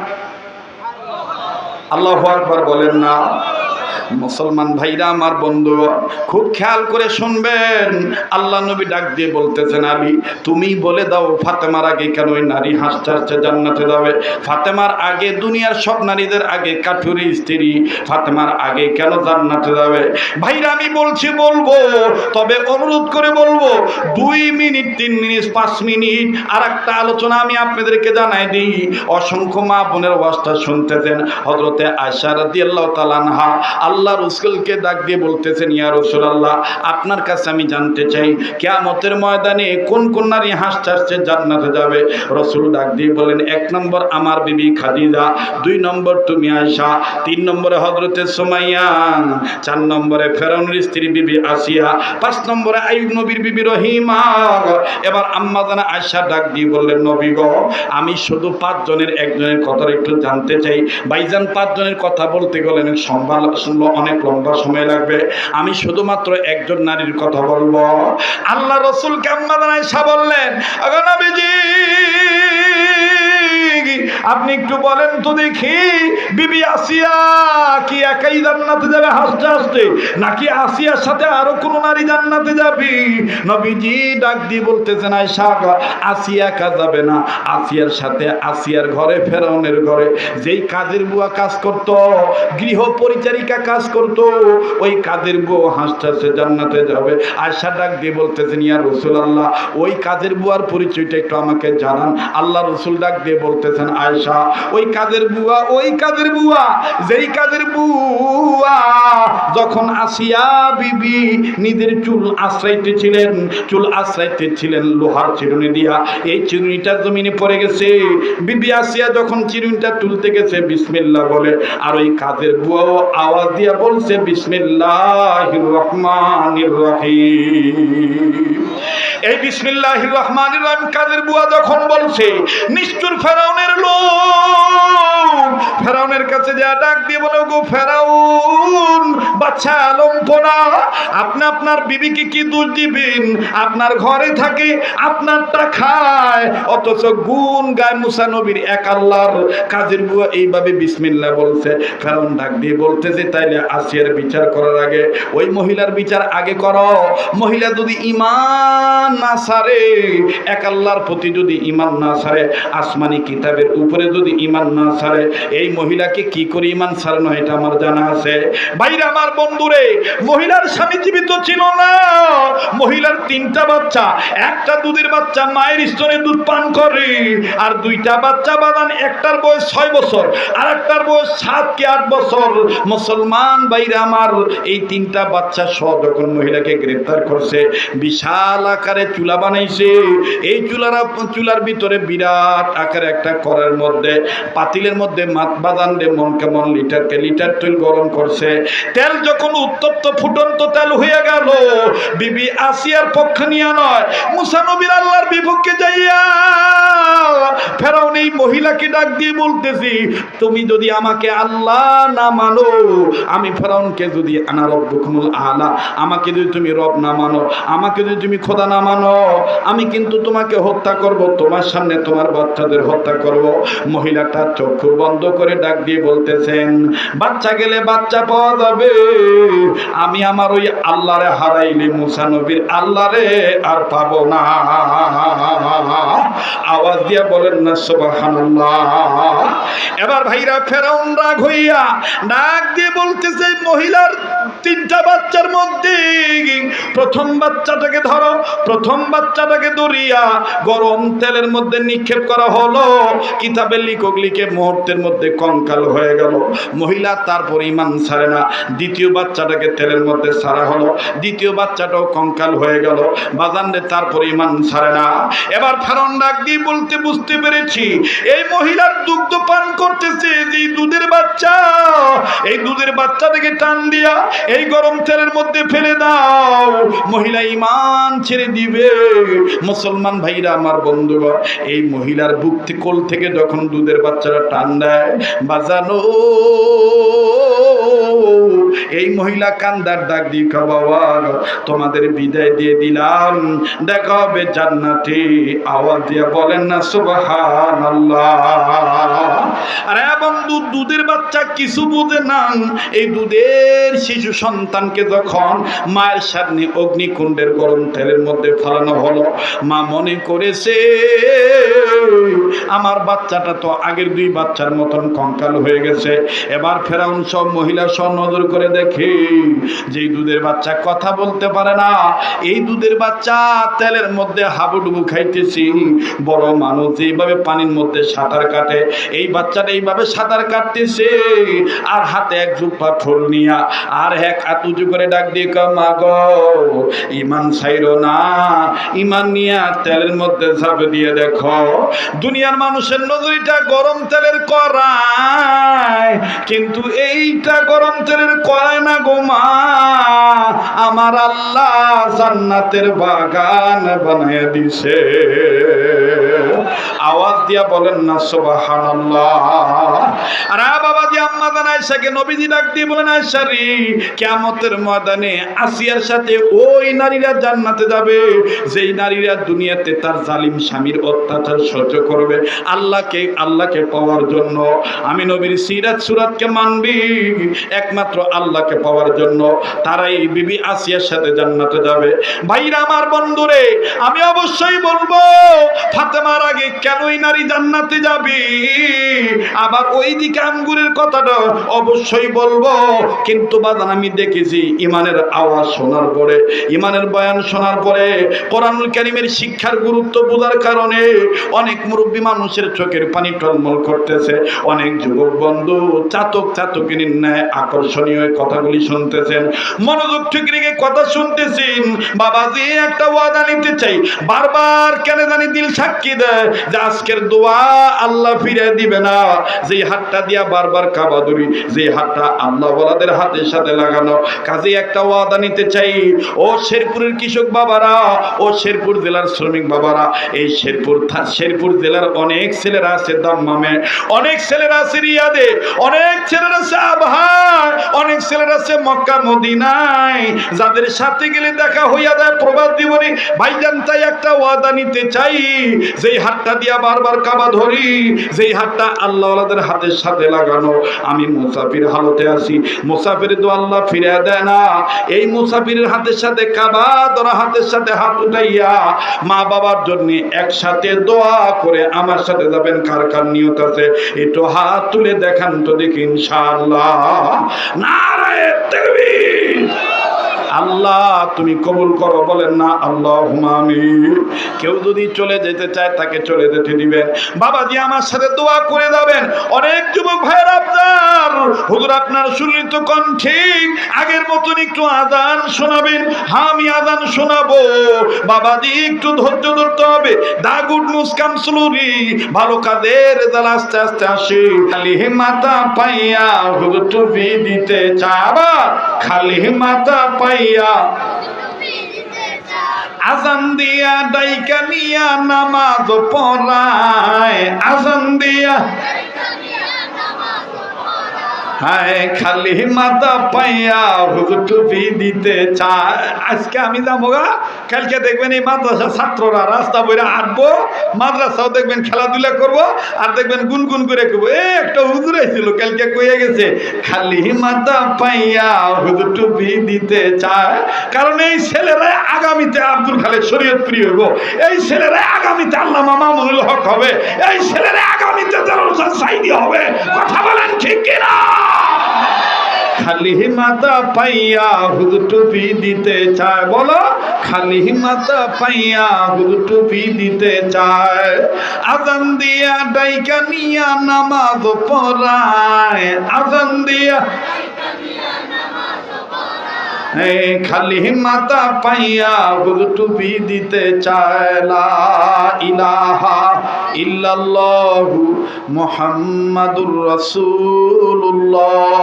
আল্লাহু আকবার বলেন না। মুসলমান ভাইরা আমার বন্ধু, খুব খেয়াল করে শুনবেন। আল্লাহ নবী ডাক দিয়ে বলতেছেন, আলী তুমি বলে দাও ফাতেমার আগে কেন ওই নারী হাসতে হাসতে জান্নাতে যাবে? ফাতেমার আগে, দুনিয়ার সব নারীদের আগে কাঠুরি স্ত্রী ফাতেমার আগে কেন জান্নাতে যাবে? ভাইরা আমি বলছি, বলবো, তবে অনুরোধ করে বলবো 2 মিনিট 3 মিনিট 5 মিনিট আর একটা আলোচনা আমি আপনাদেরকে জানাই দিই। অসংখ্য মা বোনের ওয়াজটা শুনতেছেন। হযরতে আয়েশা রাদিয়াল্লাহু তাআলা আনহা আল্লাহ রাসূলকে ডাক দিয়ে বলতেছেন, ইয়া রাসূলুল্লাহ, আপনার কাছে আমি জানতে চাই কিয়ামতের ময়দানে কোন কোন নারী হাসতে হাসতে জান্নাতে যাবে? রাসূল ডাক দিয়ে বলেন, 1 নম্বর আমার বিবি খাদিজা, 2 নম্বর তুমি আয়েশা, 3 নম্বরে হযরতে সুমাইয়া, 4 নম্বরে ফেরাউনের স্ত্রী বিবি আসিয়া, 5 নম্বরে আইয়ুব নবীর বিবি রহিমা। এবার আম্মা জানা আয়েশা ডাক দিয়ে বললেন, নবী গো, আমি শুধু 5 জনের একজনের কথা একটু জানতে চাই। ভাইজান 5 জনের কথা বলতে গেলে অনেক লম্বা সময় লাগবে, আমি শুধুমাত্র একজন নারীর কথা বলবো। আল্লাহ রাসূলকে আম্মা জানা আয়েশা বললেন, আগো নবীজি, আপনি একটু বলেন তো দেখি, বিবি আসিয়া কি একাই জান্নাতে যাবে হাসতে হাসতে, নাকি আসিয়ার সাথে আরো কোন নারী জান্নাতে যাবে? নবীজি ডাক দিয়ে বলতেছেন, আয়েশা আসিয়া একা যাবে না, আসিয়ার সাথে আসিয়ার ঘরে, ফেরাউনের ঘরে যেই কাজের বুয়া কাজ করত, গৃহ পরিচারিকা কাজ করত, ওই কাজের বুয়া হাসতে হাসতে জান্নাতে যাবে। আয়েশা ডাক দিয়ে বলতেছেন, ইয়া রাসূলুল্লাহ, ওই কাজের বুয়ার পরিচয়টা একটু আমাকে জানান। আল্লাহ রাসূল ডাক দিয়ে বলতেছেন, আয়েশা, ওই কাজের বুয়া যেই কাজের বুয়া যখন আসিয়া বিবি নিজের চুল আশ্রাইতেছিলেন লোহার চিরুনি দিয়া, এই চিরুনিটা জমিনে পড়ে গেছে। বিবি আসিয়া যখন চিরুনিটা তুলতে গেছে বিসমিল্লাহ বলে, আর ওই কাজের বুয়াও আওয়াজ দিয়া বলছে বিসমিল্লাহির রহমানির রহিম। এই বিসমিল্লাহির রহমানির রহিম কাজের বুয়া যখন বলছে, নিষ্ঠুর ফেরাউনের লোক ফেরাউনের কাছে যা ডাক দিয়ে বলে, গো ফেরাউন, বাচ্চা আলমপনা, আপনি আপনার বিবিকে কি দোষ দিবেন? আপনার ঘরে থাকে, আপনারটা খায়, অথচ গুণ গায় মুসা নবীর এক আল্লাহর। কাজের বুয়া এইভাবে বিসমিল্লাহ বলছে। ফেরাউন ডাক দিয়ে বলতেছে, তাইলে আসিয়ার বিচার করার আগে ওই মহিলার বিচার আগে করো। মহিলা যদি ঈমান না ছাড়ে, এক আল্লাহর প্রতি যদি ঈমান না ছাড়ে, আসমানি কিতাবের উপরে যদি ঈমান না ছাড়ে, এই মহিলাকে কি করে ঈমান ছাড়ানো এটা আমার জানা আছে। ভাইরা আমার বন্ধুরে, মহিলার স্বামী জীবিত ছিল না। মহিলার 3টা বাচ্চা, একটা দুধের বাচ্চা মায়ের স্তনে দুধ পান করে, আর 2টা বাচ্চা বানান, একটার বয়স 6 বছর আর একটার বয়স 7 কি 8 বছর। মুসলমান ভাইরা আমার, এই 3টা বাচ্চা সহ যখন মহিলাকে গ্রেফতার করছে, বিশাল আকারে চুলা বানাইছে। এই চুলার ভিতরে বিরাট আকারে একটা কড়াইয়ের মধ্যে, পাতিলের মধ্যে মাত বাদান দে মন কেমন লিটার তেল গরম করছে। তেল যখন উত্তপ্ত ফুটন্ত তেল হয়ে গেল, বিবি আসিয়ার পক্ষ নিয়ে নয়, মুসা নবীর আল্লাহর বিপক্ষে যাইয়া ফেরাউন এই মহিলাকে ডাক দিয়ে বলতেছি, তুমি যদি আমাকে আল্লাহ না মানো, আমি ফেরাউনকে যদি আনা রব্বুকুমুল আলা, আমাকে যদি তুমি রব না মানো, আমাকে যদি তুমি খোদা না মানো, আমি কিন্তু তোমাকে হত্যা করব, তোমার সামনে তোমার বাচ্চাদের হত্যা করব। মহিলাটা চক্ষু বন্ধ করে ডাক দিয়ে বলতেছেন, বাচ্চা গেলে বাচ্চা পাওয়া যাবে, আমি আমার ওই আল্লাহরে হারাইলে মুসা নবীর আল্লাহরে আর পাবো না। আওয়াজ দিয়া বলেন না সুবহানাল্লাহ। এবার ভাইরা ফেরাউন রাগ হইয়া ডাক দিয়ে বলতেছে, মহিলার 3টা বাচ্চার মধ্যে প্রথম বাচ্চাটাকে ধরো। প্রথম বাচ্চাটাকে ধরিয়া গরম তেলের মধ্যে নিক্ষেপ করা হলো। কিতাবের লিখক লিখে মুহূর্তের মধ্যে কঙ্কাল হয়ে গেল। মহিলা তারপর ঈমান ছাড়ে না। দ্বিতীয় বাচ্চাটাকে তেলের মধ্যে ছাড়া হলো, দ্বিতীয় বাচ্চাটাও কঙ্কাল হয়ে গেল। বাজানরে তারপর ঈমান ছাড়ে না। এবার ফেরাউন ডাক দিয়ে বলতে, বুঝতে পেরেছি এই মহিলার দুগ্ধ পান করতেছে যে দুধের বাচ্চা, এই দুধের বাচ্চাটাকে টান দিয়া এই গরম তেলের মধ্যে ফেলে দাও। মহিলা ঈমান ছেড়ে দিবে। মুসলমান ভাইরা আমার বন্ধুগণ, এই মহিলার বুক থেকে কোল থেকে যখন দুধের বাচ্চারা টান দেয় বাজানো, এই মহিলা কান্দার ডাক দিয়ে বাবা তোমাদের বিদায় দিয়ে দিলাম, দেখা হবে জান্নাতে। আওয়াজ দিয়ে বলেন না সুবহানাল্লাহ। আরে বন্ধু, দুধের বাচ্চা কিছু বুঝে না। এই দুধের শিশু সন্তানকে যখন মায়ের সামনে অগ্নিকুণ্ডের গরম তেলের মধ্যে ফেলানো হলো, মা মনে করেছে আমার বাচ্চাটা তো আগের দুই বাচ্চার মতন কঙ্কাল হয়ে গেছে। এবার ফেরাউন সব মহিলা সব নজর করে দেখে যে দুধের বাচ্চা কথা বলতে পারে না, এই দুধের বাচ্চা তেলের মধ্যে হাবুডুবু খাইতেছি। বড় মানুষ এইভাবে পানির মধ্যে সাঁতার কাটে, এই বাচ্চাটা এইভাবে সাঁতার কাটতেছে আর হাতে এক জুপা ঠোল নিয়া আর এক হাত উঁচু করে ডাক দিয়ে মা গো ইমান ছাইরো না, ইমান নিয়া তেলের মধ্যে ঝাঁপ দিয়ে দেখো। দুনিয়ার মানুষের নজরিটা গরম তেলের কড়াই, কিন্তু এইটা গরম তেলের কড়াই না গো মা, আমার আল্লাহ জান্নাতের বাগান বানায় দিছে। আওয়াজ দিয়া বলেন না সুবহানাল্লাহ। আর বাবা জি আম্মা জান আয়েশাকে নবীজি ডাক দিয়ে বলেন আয়েশা রে, কিয়ামতের ময়দানে আসিয়ার সাথে ওই নারীরা জান্নাতে যাবে যেই নারীরা দুনিয়াতে তার জালিম স্বামীর অত্যাচার সহ্য করবে আল্লাহকে পাওয়ার জন্য। আমি নবীর সিরাত সুরাতকে মানবি একমাত্র আল্লাহকে পাওয়ার জন্য, তারাই বিবি আসিয়ার সাথে জান্নাতে যাবে। ভাইরা আমার বন্ধুরে, আমি অবশ্যই বলবো ফাতেমার আগে কেন ওই নারী জান্নাতে যাবে, আবার ওই দিকে আঙ্গুরের কথাটা অবশ্যই বলবো। কিন্তু বাদান আমি দেখেছি ইমানের আওয়াজ শোনার পরে, ইমানের বয়ান শোনার পরে, কোরআনুল কারীমের শিক্ষার গুরুত্ব বোঝার কারণে অনেক মুরব্বী মানুষের চোখের পানি টলমল করতেছে। অনেক যুবক বন্ধু চাতকিনীর ন্যায় আকর্ষণীয় কথাগুলি শুনতেছেন, মনোযোগ ঠিক রেখে কথা শুনতেছেন। বাবাজি একটা ওয়াদা নিতে চাই, বারবার কেন জানি দিল সাক্ষী দেয় যে আজকের দোয়া আল্লাহ ফিরে দিবে না। যেই হাতটা দিয়া বারবার কাবা ধরি, যে হাতটা আল্লাহ ওয়ালাদের হাতের সাথে লাগানো, কাজে একটা ওয়াদা নিতে চাই। ও শেরপুরের কৃষক বাবারা, ও শেরপুর জেলার শ্রমিক বাবারা, এই শেরপুর জেলার অনেক ছেলেরা আছে দাম্মামে, অনেক ছেলেরা আছে রিয়াদে, অনেক ছেলেরা আছে আবহায়, অনেক ছেলেরা আছে মক্কা মদিনায়, যাদের সাথে গেলে দেখা হইয়া যায় প্রবাদ জীবনে। ভাইজান তাই একটা ওয়াদা নিতে চাই, যেই হাতটা দিয়া বারবার কাবা ধরি, যেই হাতটা আল্লাহ ওয়ালাদের হাতের সাথে লাগানো। আমি মুসাফির হালতে আছি, মুসাফির তো আল্লাহ ফিরে দেয় না। এই মুসাফিরের হাতের সাথে কাবা ধরা হাতের সাথে হাত উঠাইয়া মা বাবার জন্য একসাথে দোয়া করে আমার সাথে যাবেন। কার কার নিয়ত আছে একটু হাত তুলে দেখান তো দেখি ইনশাআল্লাহ। নারায়ে তাকবীর। আল্লাহ তুমি কবুল করো, বলেন না আল্লাহুম্মা আমিন। কেউ যদি চলে যেতে চায় তাকে চলে যেতে দিবেন। বাবাজি আমার সাথে দোয়া করে যাবেন। অনেক যুবক ভাইয়ের আপনার হুজুর আপনার সুলিত কণ্ঠে আগের মতন একটু আযান শোনাবেন। হ্যাঁ আমি আযান শোনাবো, বাবাজি একটু ধৈর্য ধরতে হবে। দাগুড মুসকাম সুলুরি ভালো কাজের রেজাল্ট আস্তে আস্তে আসে। খালি মাথা পাইয়া হুজুর টুপি দিতে চাবা, খালি মাথা পাইয়া আজান দিয়া ডাইকা নিয়া নামাজ পড়ায়, আজান দিয়া হায় খালি মাথা পাইয়া হুজুর টুপি দিতে চায়। আজকে আমি যাবো গা, কালকে দেখবেন এই মাদ্রাসার ছাত্ররা রাস্তা বইরা হাঁটবো, মাদ্রাসাও দেখবেন খেলাধুলা করবো, আর দেখবেন গুনগুন করে করবো একটা হুজুর আইছিল কালকে কইয়া গেছে খালি মাথা পাইয়া হুজুর টুপি দিতে চায়। কারণ এই ছেলেরা আগামীতে আব্দুল খালেক শরীয়তপুরি হইব, এই ছেলেরা আগামীতে আল্লামা মামুনুল হক হবে, এই ছেলেরা আগামীতে দেলোয়ার হোসেন সাঈদী হবে। কথা বলেন ঠিক কিনা? খালি মাথা পাইয়া হুজুর টুপি দিতে চায়, বলো খালি মাথা পাইয়া হুজুর টুপি দিতে চায়। আজান দিয়া ডাইকা নিয়া নামাজ পড়ায়, আজান দিয়া খালি মাথা পাইয়া হুজুর টুপি দিতে চায় লা ইলাহা ইল্লাল্লাহু মুহাম্মাদুর রাসূলুল্লাহ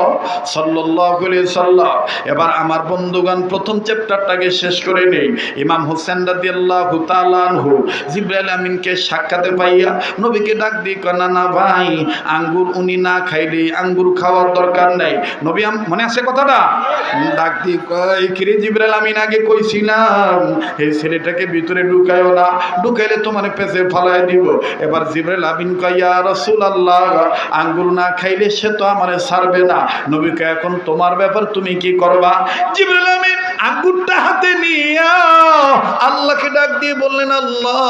সাল্লাল্লাহু আলাইহি সাল্লাম। এবার আমার বন্ধুগণ প্রথম চ্যাপ্টারটাকে শেষ করে নেই। ইমাম হোসেন রাদিয়াল্লাহু তাআলা আনহু জিবরাইল আমিনকে সাক্ষাতে পাইয়া নবীকে ডাক দিয়ে কয়, না ভাই, আঙ্গুর উনি না খাইলে আঙ্গুর খাওয়ার দরকার নাই। নবী মনে আছে কথাটা? ডাক দিয়ে কয়, কিরে জিবরাইল আমিন, আগে কইছিলাম এই ছেলেটাকে ভিতরে ঢুকায়ও না, ঢুকাইলে তোমার পেছে ফালাই দিব। এবার জিবরাইল আমিন কয়, ইয়া রাসূলুল্লাহ, আঙ্গুর না খাইলে সে তো আমারে ছাড়বে না। নবী কয়, এখন তোমার ব্যাপার, তুমি কি করবা? জিবরাইল আমিন আঙ্গুরটা হাতে নিয়া আল্লাহকে ডাক দিয়ে বললেন, আল্লাহ,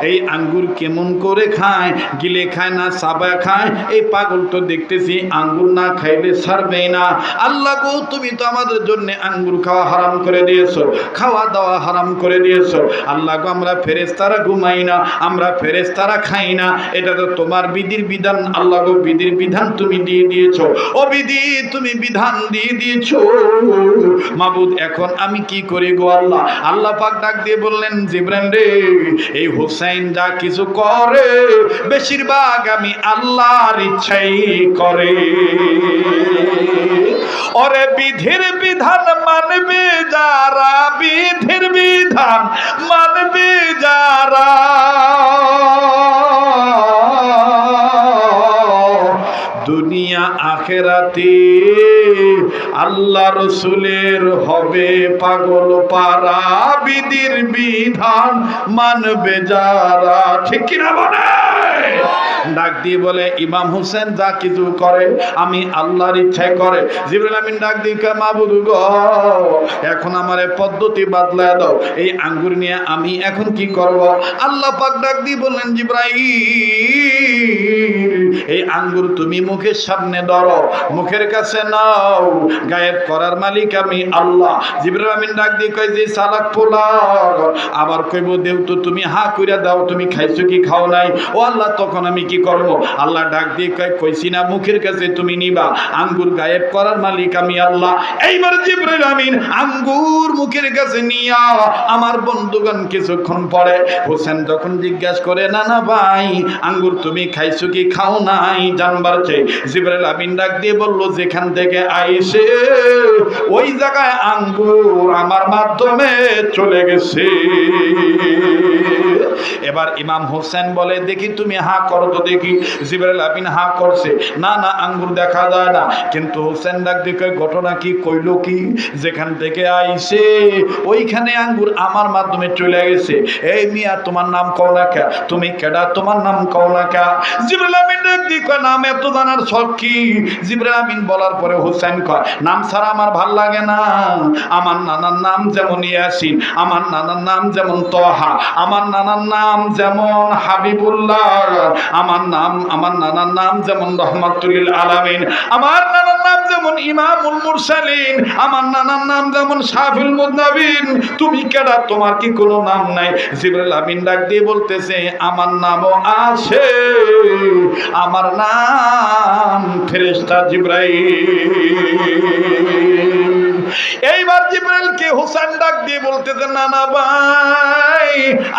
এই আঙ্গুর কেমন করে খায়? গিলে খায় না চাবা খায়? এই পাগল তো দেখতেছি আঙ্গুর না খাইলে ছাড়বে না। আল্লাহ গো, তুমি তো আমাদের জন্য আঙ্গুর খাওয়া হারাম করে দিয়েছো, খাওয়া দাওয়া হারাম করে দিয়েছো। আল্লাহ গো, আমরা ফেরেশতারা ঘুমাই না, আমরা ফেরেশতারা খাই না, এটা তো তোমার বিধির বিধান। আল্লাহ গো, বিধির বিধান তুমি দিয়ে দিয়েছো, ও বিধি তুমি বিধান দিয়ে দিয়েছো মাবুদ, এখন আমি কি করি গো আল্লাহ? আল্লাহ পাক ডাক দিয়ে বললেন, জিবরাইল রে, এই হুসাইন যা কিছু করে বেশিরভাগ আমি আল্লাহর ইচ্ছাই করে। ওরে বিধির বিধান মানবে যারা, বিধির বিধান মানবে যারা, দুনিয়া আখেরাতে আল্লাহ রসুলের হবে পাগল পারা। বিধির বিধান মানবে যারা, ঠিক কিনা বলে? ডাক দিয়ে বলে, ইমাম হোসেন যা কিছু করে আমি আল্লাহর ইচ্ছায় করে। জিবরাইল আমিন ডাক দিয়ে কয়, মাবুদ গো, এখন আমারে পদ্ধতি বদলায় দাও, এই আঙ্গুর নিয়ে আমি এখন কি করব? আল্লাহ পাক ডাক দিয়ে বললেন, জিবরাইল, এই আঙ্গুর তুমি মুখের সামনে ধরো, মুখের কাছে নাও, গায়েব করার মালিক আমি আল্লাহ। জিবরাইল আমিন ডাক দিয়ে কয়, যে চালাক পোলা, আবার কইব দেও তো তুমি হা কইরা দাও, তুমি খাইছো কি খাও নাই? ও আল্লাহ, তখন আমি কি করব? আল্লাহ ডাক দিয়ে কয়, কইছি না মুখের কাছে তুমি নিবা, আঙ্গুর গায়েব করার মালিক আমি আল্লাহ। এইবার জিবরাইল আমিন আঙ্গুর মুখের কাছে নিয়া আমার বন্ধুগণ কিছুক্ষণ পরে হোসেন যখন জিজ্ঞাসা করে, না ভাই, আঙ্গুর তুমি খাইছো কি খাও নাই জানবার চাই। জিবরাইল আমিন ডাক দিয়ে বলল, যেখান থেকে আইছে ওই জায়গায় আঙ্গুর আমার মাধ্যমে চলে গেছে। এবার ইমাম হোসেন বলে, দেখি তুমি হা করো তো দেখি। জিবরাইল আমিন হা করছে, না আঙ্গুর দেখা যায় না। কিন্তু হোসেন ডাক দিয়ে ঘটনা কি? কইল কি? যেখান থেকে আইছে ওইখানে আঙ্গুর আমার মাধ্যমে চলে গেছে। এই মিয়া, তোমার নাম কও না কে? তুমি কেডা? তোমার নাম কও না কে? জিবরাইল আমিন ডাক দিয়ে কয়, নাম এত জানার শখ কি? জিবরাইল আমিন বলার পরে হোসেন কয়, নাম ছাড়া আমার ভাল লাগে না। আমার নানার নাম যেমন ইয়াসিন, আমার নানার নাম যেমন তহা, আমার নানার নাম যেমন হাবিবুল্লাহ, আমার নানার নাম যেমন রহমাতুল আলামিন, আমার নানার নাম যেমন ইমামুল মুরসালিন, আমার নানার নাম যেমন শাফিউল মুযনিবিন। তুমি কেডা? তোমার কি কোনো নাম নাই? জিবরাইল আমিন ডাক দিয়ে বলতেছে, আমার নামও আছে, আমার নাম ফেরেশতা জিবরাইল। এইবার জিবরাইলকে হোসেন ডাক দিয়ে বলতেছে, না ভাই,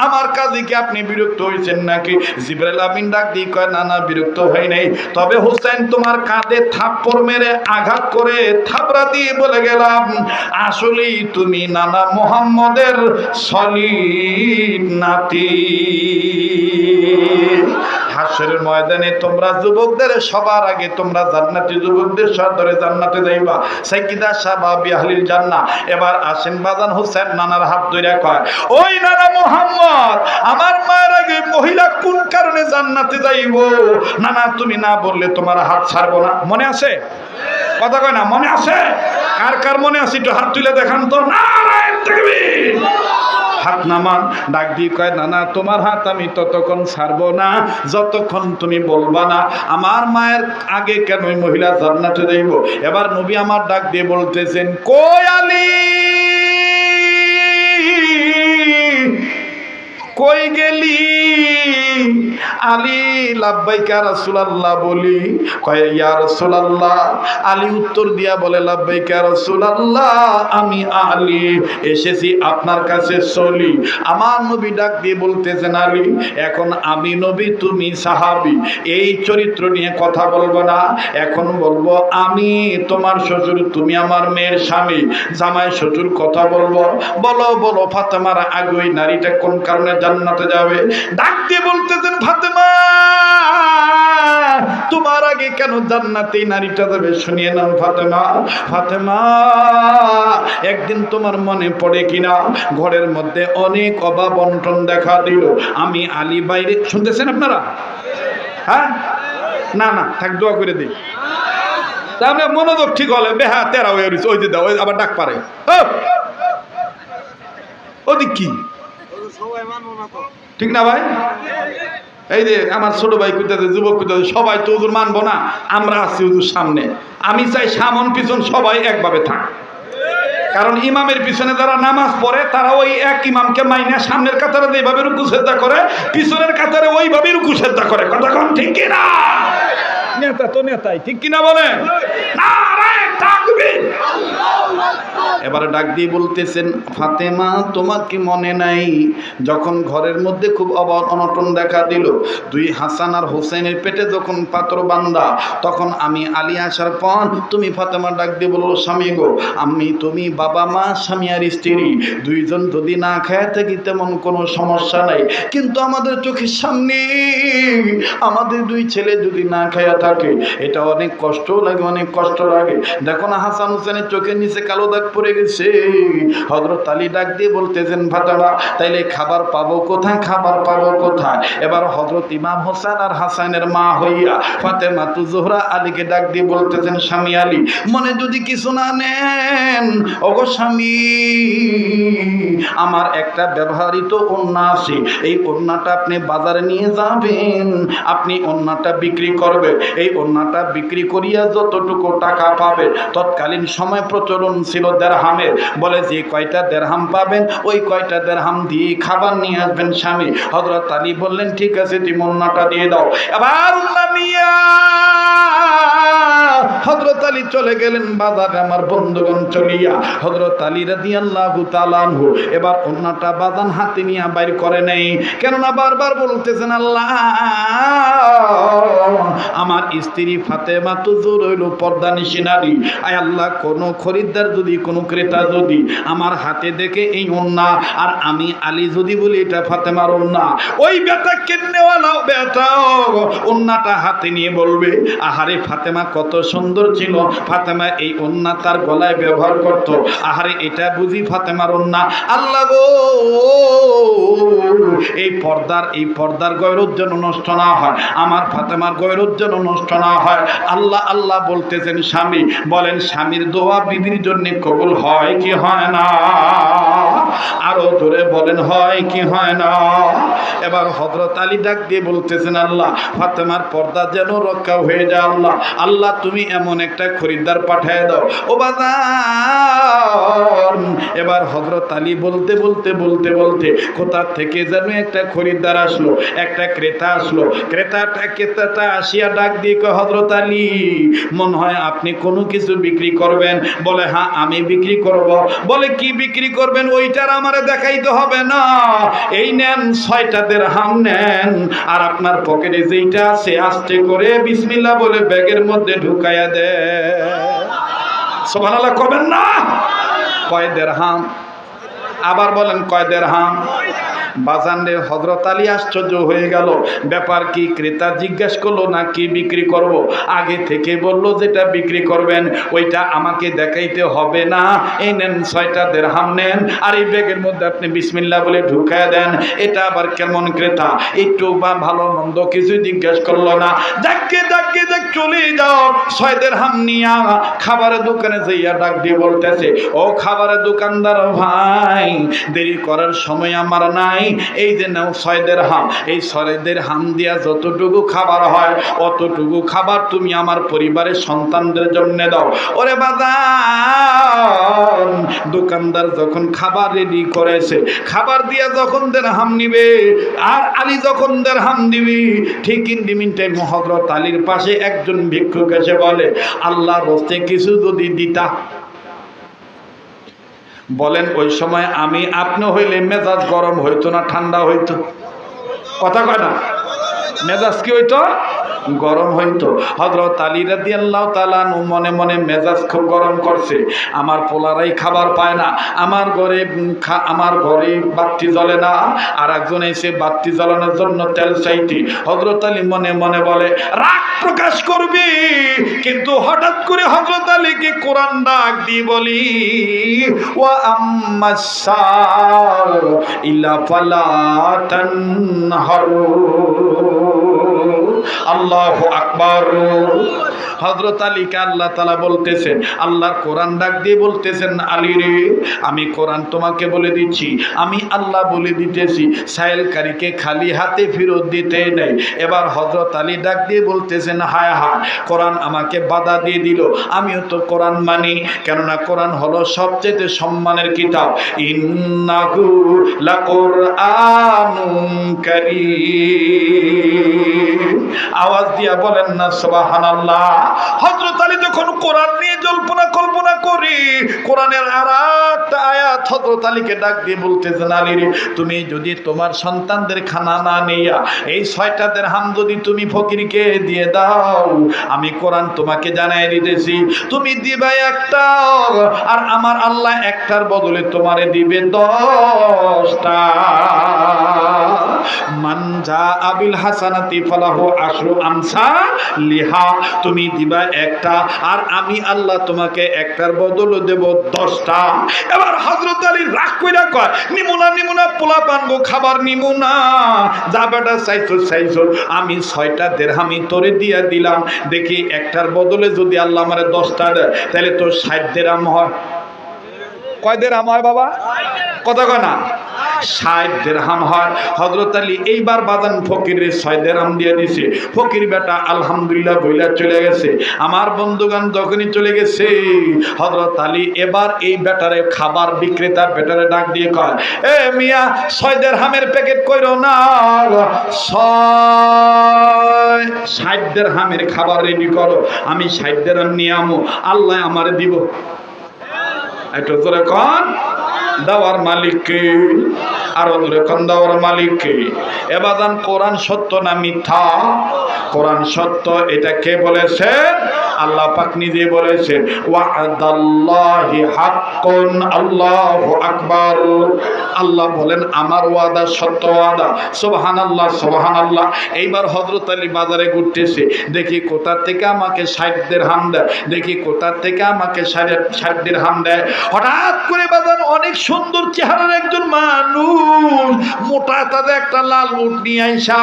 আমার কাজে কি আপনি বিরক্ত হয়েছেন নাকি? জিবরাইল আমিন ডাক দিয়ে কয়, না বিরক্ত হই নাই, তবে হোসেন তোমার কাঁধে থাপ্পড় মেরে আঘাত করে থাবড়া দিয়ে বলে গেলাম, আসলেই তুমি নানা মুহাম্মদের সলিড নাতি। হাসরের ময়দানে তোমরা যুবকদের সবার আগে তোমরা জান্নাতি যুবকদের সদরে জান্নাতে যাইবা, সাইয়্যিদা শাবাবি আহলিল জান্নাহ। এবার আসেন বাজান, হোসেন নানার হাত ধরে কয়, ওই নানা মুহাম্মদ, আমার মায়ের আগে মহিলা কোন কারণে জান্নাতে যাইব? নানা, তুমি না বললে তোমার হাত ছাড়বো না। মনে আছে? কথা কয় না, মনে আছে? কার কার মনে আছে একটু হাত তুলে দেখান তো। নারায়ণ তাকবীর। হাত নামান। ডাক দিয়ে কয়, না তোমার হাত আমি ততক্ষণ ছাড়বো না যতক্ষণ তুমি বলবা না আমার মায়ের আগে কেন ওই মহিলা জান্নাতে যাইব। এবার নবী আমার ডাক দিয়ে বলতেছেন, কই আলী, কই গেলি? আলী লাব্বাইকা রাসূলুল্লাহ বলি। কয় ইয়া রাসূলুল্লাহ। আলী উত্তর দিয়া বলে লাব্বাইকা রাসূলুল্লাহ, আমি আলী এসেছি আপনার কাছে চলি। আমার নবী ডাক দিয়ে বলতেছেন আলী, এখন আমি নবী তুমি সাহাবী, এই চরিত্র নিয়ে কথা বলবো না, এখন বলবো আমি তোমার শ্বশুর, তুমি আমার মেয়ের স্বামী, জামাই শ্বশুর কথা বলবো। বলো বলো ফাতেমার আগে ওই নারীটা কোন কারণে জান্নাতে যাবে? ডাক দিয়ে বলতেছেন ফাতেমা তোমার আগে কেন জান্নাতে নারীটা যাবে শুনিয়ে নাও ফাতেমা। ফাতেমা একদিন তোমার মনে পড়ে কিনা ঘরের মধ্যে অনেক অভাব অনটন দেখা দিল, আমি আলী বাইরে, শুনতেছেন আপনারা? হ্যাঁ না না থাক, দোয়া করে দিই তাহলে মনোযোগ ঠিক হলে। বেহা তেরা হয়ে রয়েছে, ওই যে দাও, ওই আবার ডাক পারে ওদিক কি ঠিক না ভাই? এই যে আমার ছোট ভাই কুইতাছে, যুবক কুইতাছে, সবাই তো হুজুর মানবো না, আমরা আছি হুজুর সামনে। আমি চাই সামন পিছন সবাই একভাবে থাক, কারণ ইমামের পিছনে যারা নামাজ পড়ে তারা ওই এক ইমামকে মাইনে সামনের কাতারে যেভাবে রুকু সেজদা করে পিছনের কাতারে ওইভাবে রুকু সেজদা করে। কথা কোন ঠিক কিনা? নেতা তো নেতাই, ঠিক কিনা বলেন? নারায়ে তাকবীর। এবারে ডাক দিয়ে বলতেছেন ফাতেমা তোমার কি মনে নাই যখন ঘরের মধ্যে খুব অভাব অনটন দেখা দিল, দুই হাসান আর হোসেনের পেটে যখন পাত্র বান্দা, তখন আমি আলী আসার পর তুমি ফাতেমা ডাক দিয়ে বললো স্বামী গো, আমি তুমি বাবা মা স্বামী আর স্ত্রী দুইজন যদি না খায় থাকি তেমন কোনো সমস্যা নাই, কিন্তু আমাদের চোখের সামনে আমাদের দুই ছেলে যদি না খায়া থাকে এটা অনেক কষ্ট লাগে, অনেক কষ্ট লাগে। দেখো না হাসান হোসেনের চোখের নিচে কালো দাগ পড়ে গেছে। হযরত আলী ডাক দিয়ে বলতেছেন ফাতেমা তাইলে খাবার পাবো কোথায়, খাবার পাবো কোথায়? এবার হযরত ইমাম হোসেন আর হাসানের মা হইয়া ফাতেমা তু জোহরা আলীকে ডাক দিয়ে বলতেছেন স্বামী আলী মনে যদি কিছু না নেন, ওগো স্বামী আমার একটা ব্যবহৃত ওড়না আছে, এই ওড়নাটা আপনি বাজারে নিয়ে যাবেন, আপনি ওড়নাটা বিক্রি করবেন, এই ওড়নাটা বিক্রি করিয়া যতটুকু টাকা পাবে, তৎকালীন সময় প্রচলন ছিল দেরহামের, বলে যে কয়টা দেরহাম পাবেন ওই কয়টা দেরহাম দিয়ে খাবার নিয়ে আসবেন স্বামী। হযরত আলী বললেন ঠিক আছে তুমি ওড়নাটা দিয়ে দাও। এবার ওড়না নিয়া হযরত আলী চলে গেলেন বাজারে। আমার বন্ধুগণ চলিয়া হযরত আলী রাদিয়াল্লাহু তাআলা আনহু এবার ওড়নাটা বাজান হাতে নিয়ে বাইর করে নেই, কেননা বারবার বলতেছেন আল্লাহ আমার স্ত্রী ফাতেমা তো জোর হইল পর্দানিশী নারী, আয় আল্লাহ কোন খরিদ্দার যদি কোনো ক্রেতা যদি আমার হাতে দেখে এই ওড়না আর আমি আলী যদি বলি এটা ফাতেমার ওড়না, ওই বেটা কেন্নেওয়ালা বেটা ওড়নাটা হাতে নিয়ে বলবে আহারে ফাতেমা কত সুন্দর ছিল, ফাতেমা এই ওড়না তার গলায় ব্যবহার করত, আহারে এটা বুঝি ফাতেমার ওড়না। আল্লাহ গো এই পর্দার গয়রত যেন নষ্ট না হয়, আমার ফাতেমার গয়রত যেন নষ্ট না হয়। আল্লাহ আল্লাহ বলতেছেন স্বামী, বলেন স্বামীর দোয়া বিবির জন্য কবুল হয় কি হয় না? আরো জোরে বলেন হয় কি হয় না? এবার হযরত আলী ডাক দিয়ে বলতেছেন আল্লাহ ফাতেমার পর্দা যেন রক্ষা হয়ে যায়, আল্লাহ আল্লাহ তুমি এমন একটা খরিদ্দার পাঠিয়ে দাও ও বাজার। এবার হযরত আলী বলতে বলতে বলতে বলতে কোথা থেকে যেন একটা খরিদ্দার আসলো, একটা ক্রেতা আসলো। ক্রেতাটা আসিয়া ডাক দিয়ে কয় হযরত আলী মনে হয় আপনি কোনো কিছু বিক্রি করবেন। বলে হ্যাঁ আমি বিক্রি করব। বলে কি বিক্রি করবেন? ওইটার আমারে দেখাইতে হবে না, এই নেন 6টা দিরহাম নেন, আর আপনার পকেটে যেইটা আছে আস্তে করে বিসমিল্লাহ বলে ব্যাগের মধ্যে ঢুকাইয়া দে। সুবহানাল্লাহ করবেন না? কয় দিরহাম? আবার বলেন কয় দিরহাম? বাজান রে হযরত আলী আশ্চর্য হয়ে গেল, ব্যাপার কি? ক্রেতা জিজ্ঞেস করলো না কি বিক্রি করব, আগে থেকে বললো যেটা বিক্রি করবেন ওইটা আমাকে দেখাইতে হবে না, এই নেন 6টা দিরহাম নেন আর এই ব্যাগের মধ্যে আপনি বিসমিল্লাহ বলে ঢুকায় দেন। এটা আবার কেমন ক্রেতা? একটু বা ভালো মন্দ কিছু জিজ্ঞেস করলো না, যাকে চলে যাও 6 দিরহাম নিয়া খাবারের দোকানে যাইয়া ডাক দিয়ে বলতেছে ও খাবারের দোকানদার ভাই দেরি করার সময় আমার নাই, এই যে নাও 6 দিরহাম, এই 6 দিরহাম দিয়া যতটুকু খাবার হয় অতটুকু খাবার তুমি আমার পরিবারের সন্তানদের জন্য দাও। ওরে বাজান, দোকানদার যখন খাবার রেডি করেছে, খাবার দিয়া যখন দিরহাম নিবে আর আলী যখন দিরহাম দিবি, ঠিক ইন দি মিন টাইম হযরত আলীর পাশে একজন ভিক্ষুক এসে বলে, আল্লাহর রাস্তে কিছু যদি দিতা। বলেন ওই সময় আমি আপনি হইলে মেজাজ গরম হইতো না ঠান্ডা হইতো? কথা কয় না? মেজাজ কি হইতো? গরম হইতো। হযরত আলী রাদিয়াল্লাহু তাআলা আনহু মনে মনে মেজাজ খুব গরম করছে, আমার পোলারাই খাবার পায় না, আমার ঘরে বাতি জ্বলে না, আর একজন এসে বাতি জ্বালানোর জন্য তেল চাইতি। হযরত আলী মনে মনে বলে রাগ প্রকাশ করবি, কিন্তু হঠাৎ করে হযরত আলীকে কোরআন ডাক দিয়ে বলি, ওয়া আম্মাসার ইলা ফালা তানহারু। আল্লাহু আকবার। হযরত আলীকে আল্লাহ তাআলা বলতেছেন, আল্লাহর কোরআন ডাক দিয়ে বলতেছেন, আলী রে, আমি কোরআন তোমাকে বলে দিচ্ছি, আমি আল্লাহ বলে দিতেছি, সাইলকারীকে খালি হাতে ফেরত দিতে নেই। এবার হযরত আলী ডাক দিয়ে বলতেছেন, হায় হায়, কোরআন আমাকে বাধা দিয়ে দিল, আমিও তো কোরআন মানি, কেননা কোরআন হলো সবচেয়ে সম্মানের কিতাব। ইন্নাহু লাকুরআনুন কারীম। আওয়াজ দিয়া বলেন না সুবহানাল্লাহ। হযরত আলী যখন কোরআন নিয়ে জল্পনা কল্পনা করি, কোরআনের আরেকটা আয়াত হযরত আলীকে ডাক দিয়ে বলতেছেন, আলী রে, তুমি যদি তোমার সন্তানদের খানা না নিয়া এই 6টা দিরহাম যদি তুমি ফকিরকে দিয়ে দাও, আমি কোরআন তোমাকে জানাই দিতেছি, তুমি দিবা একটা, আর আমার আল্লাহ একটার বদলে তোমারে দিবে 10টা। মান জা আবিল হাসানাতি ফালাহু আশরু আমসালিহা। তুমি দিবা একটা, আর আমি আল্লাহ তোমাকে একটার বদলে দেব 10টা। এবার হযরত আলী রাগ কইরা কয়, নিমুনা পোলা পানগো, খাবার নিমুনা, যা বেটা চাইছো, আমি 6টা দিরহামই তোরে দিয়া দিলাম, দেখি একটার বদলে যদি আল্লাহ আমারে 10টা দেয়, তাহলে তো 60 দিরহাম হয়। কয় দিরহাম হয় বাবা? কথা কয় না? 60 দিরহাম হয়। হযরত আলী এইবার বাজান ফকিরের 6 দিরহাম দিয়ে দিছে। ফকির বেটা আলহামদুলিল্লাহ বইলা চলে গেছে। আমার বন্ধুগণ যখনই চলে গেছে, হযরত আলী এবার এই বেটারে খাবার বিক্রেতার বেটারে ডাক দিয়ে কয়, এ মিয়া, 6 দিরহামের প্যাকেট কইরো না, 60 দিরহামের খাবার রেডি করো, আমি 60 দিরহাম নিয়ে আমো, আল্লাহ আমারে দিব। একটু জোরে কোন, দেওয়ার মালিককে, আর জোরে কোন, দেওয়ার মালিককে। এবাদান কোরআন সত্য না মিথ্যা? কোরআন সত্য। এটা কে বলেছেন? আল্লাহ পাক নিজে বলেছেন, ওয়াদাল্লাহি হাক্কুন। আল্লাহু আকবার। আল্লাহ বলেন আমার ওয়াদা সত্য ওয়াদা। সুবহানাল্লাহ, সুবহানাল্লাহ। এইবার হযরত আলী বাজারে ঘুরতেছে, দেখি কোথা থেকে আমাকে 60 দিরহাম দেয়, দেখি কোথা থেকে আমাকে 60 দিরহাম দেয়। হঠাৎ করে বাজার অনেক সুন্দর চেহারার একজন মানুষ, মোটা তাজা একটা লাল উট নিয়ে আইসা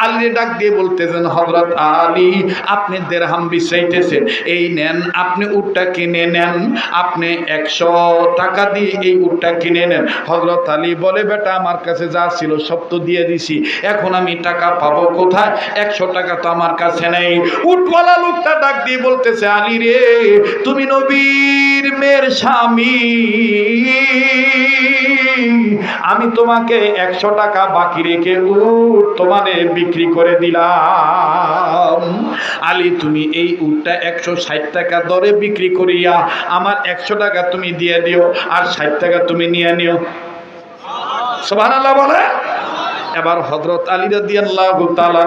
আলী ডাক দিয়ে বলতেছেন, হযরত আলী, আপনি দিরহাম বিচাইতেছেন, এই নেন, আপনি উটটা কিনে নেন, আপনি 100 টাকা দিয়ে এই উটটা কিনে নেন। হযরত আলী বলে, বেটা, আমার কাছে যা ছিল সব তো দিয়ে দিছি, এখন আমি টাকা পাবো কোথায়? 100 টাকা তো আমার কাছে নেই। উটওয়ালা লোকটা ডাক দিয়ে বলতেছে, আলী রে, তুমি নবীর মেয়ের স্বামী, আমি তোমাকে 100 টাকা বাকি রেখে উট তোমারে বিক্রি করে দিলাম। আলী, তুমি এই উটটা 160 টাকা দরে বিক্রি করিয়া আমার 100 টাকা তুমি দিয়ে দিও, আর 60 টাকা তুমি নিয়ে নিও। সুবহানাল্লাহ বলে। এবার হযরত আলী রাদিয়াল্লাহু তাআলা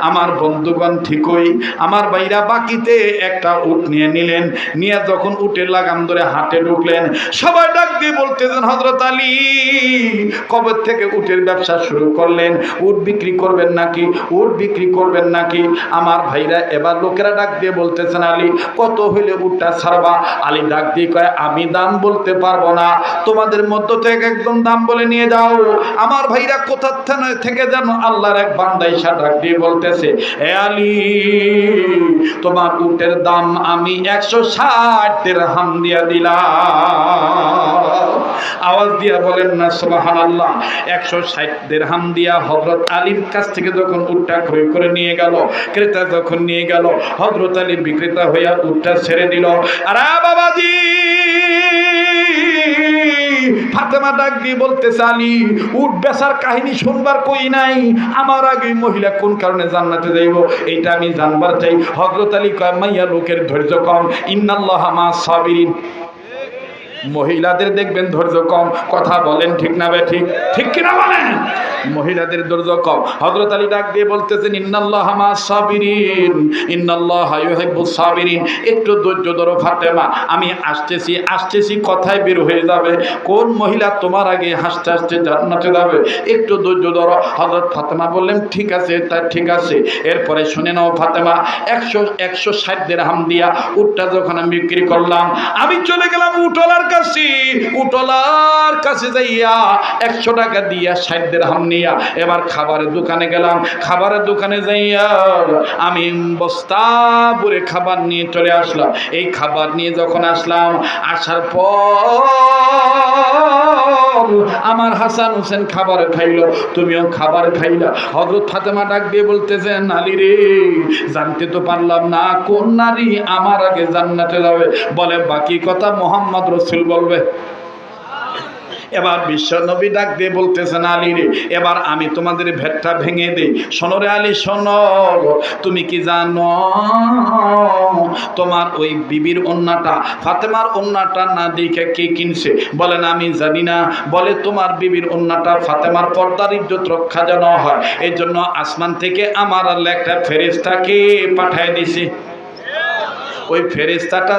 আমার বন্ধুগণ ঠিকই আমার ভাইরা বাকিতে একটা উট নিয়ে নিলেন, নিয়ে যখন উটের লাগাম ধরে হাটে ঢুকলেন, সবাই ডাক দিয়ে বলতেছেন, হযরত আলী কবে থেকে উটের ব্যবসা শুরু করলেন? উট বিক্রি করবেন নাকি? উট বিক্রি করবেন নাকি? আমার ভাইরা এবার লোকেরা ডাক দিয়ে বলতেছেন, আলী কত হইলে উটটা ছাড়বা? আলী ডাক দিয়ে কয়, আমি দাম বলতে পারবো না, তোমাদের মধ্য থেকে একদম দাম বলে নিয়ে যাও। আমার ভাইরা কোথা থেকে থেকে যেন আল্লাহর এক বান্দা এসে ডাক দিয়ে বলতেছে, এ আলী, তোমার উটের দাম আমি 160 দিরহাম দিয়া দিলাম। আওয়াজ দিয়া বলেন না সুবহানাল্লাহ। 160 দিরহাম দিয়া হযরত আলীর কাছ থেকে যখন উটটা ক্রয় করে নিয়ে গেল, ক্রেতা যখন নিয়ে গেল, হযরত আলী বিক্রেতা হইয়া উটটা ছেড়ে দিল। আরে বাবাজি, ফাতেমা ডাক দিয়ে বলতেছে, আলী, উট বেচার কাহিনী শুনবার কই নাই, আমার আগে মহিলা কোন কারণে জান্নাতে যাইব এইটা আমি জানবার চাই। হযরত আলী কয়, মাইয়া লোকের ধৈর্য কম, ইন্নাল্লাহা মা সাবিরিন। মহিলাদের দেখবেন ধৈর্য কম। কথা বলেন ঠিক না বে ঠিক? ঠিক কিনা বলেন? মহিলাদের ধৈর্য কম। হযরত আলী ডাক দিয়ে বলতেছেন, ইন্নাল্লাহা মা সাবিরিন, ইন্নাল্লাহা ইউহিব্বুস সাবিরিন। একটু ধৈর্য ধরো ফাতেমা, আমি আসতেছি, কথায় বের হয়ে যাবে কোন মহিলা তোমার আগে হাসতে হাসতে জান্নাতে যাবে। একটু ধৈর্য ধরো। হযরত ফাতেমা বললেন, ঠিক আছে, তা ঠিক আছে। এরপরে শুনে নাও ফাতেমা, 160 দিরহাম দিয়া উটটা যখন আমি বিক্রি করলাম, আমি চলে গেলাম উটলার কাছে যাইয়া 100 টাকা দিয়া 60 দিরহাম নিয়া এবার খাবারের দোকানে গেলাম। খাবারের দোকানে যাইয়া আমি বস্তা ভরে খাবার নিয়ে চলে আসলাম। এই খাবার নিয়ে যখন আসলাম, আসার পর আমার হাসান হোসেন খাবার খাইলো, তুমিও খাবার খাইলা। হযরত ফাতেমা ডাক দিয়ে বলতেছেন, আলী রে, জানতে তো পারলাম না কোন নারী আমার আগে জান্নাতে যাবে। বলে, বাকি কথা মুহাম্মদ রাসূল বলবে। এবার বিশ্ব নবী ডাক দিয়ে বলতেছেন, আলী রে, এবার আমি তোমাদের ভেটটা ভেঙে দেই। শোনো রে আলী, শোনো, তুমি কি জানো তোমার ওই বিবির ওন্নাটা, ফাতেমার ওন্নাটা না দেখে কে কিনছে? বলেন, আমি জানি না। বলে, তোমার বিবির ওন্নাটা ফাতেমার পর্দার ইজ্জত রক্ষা যেন হয়, এই জন্য আসমান থেকে আমার আল্লাহ একটা ফেরেশতাকে পাঠায় দিছে। ওই ফেরেশতাটা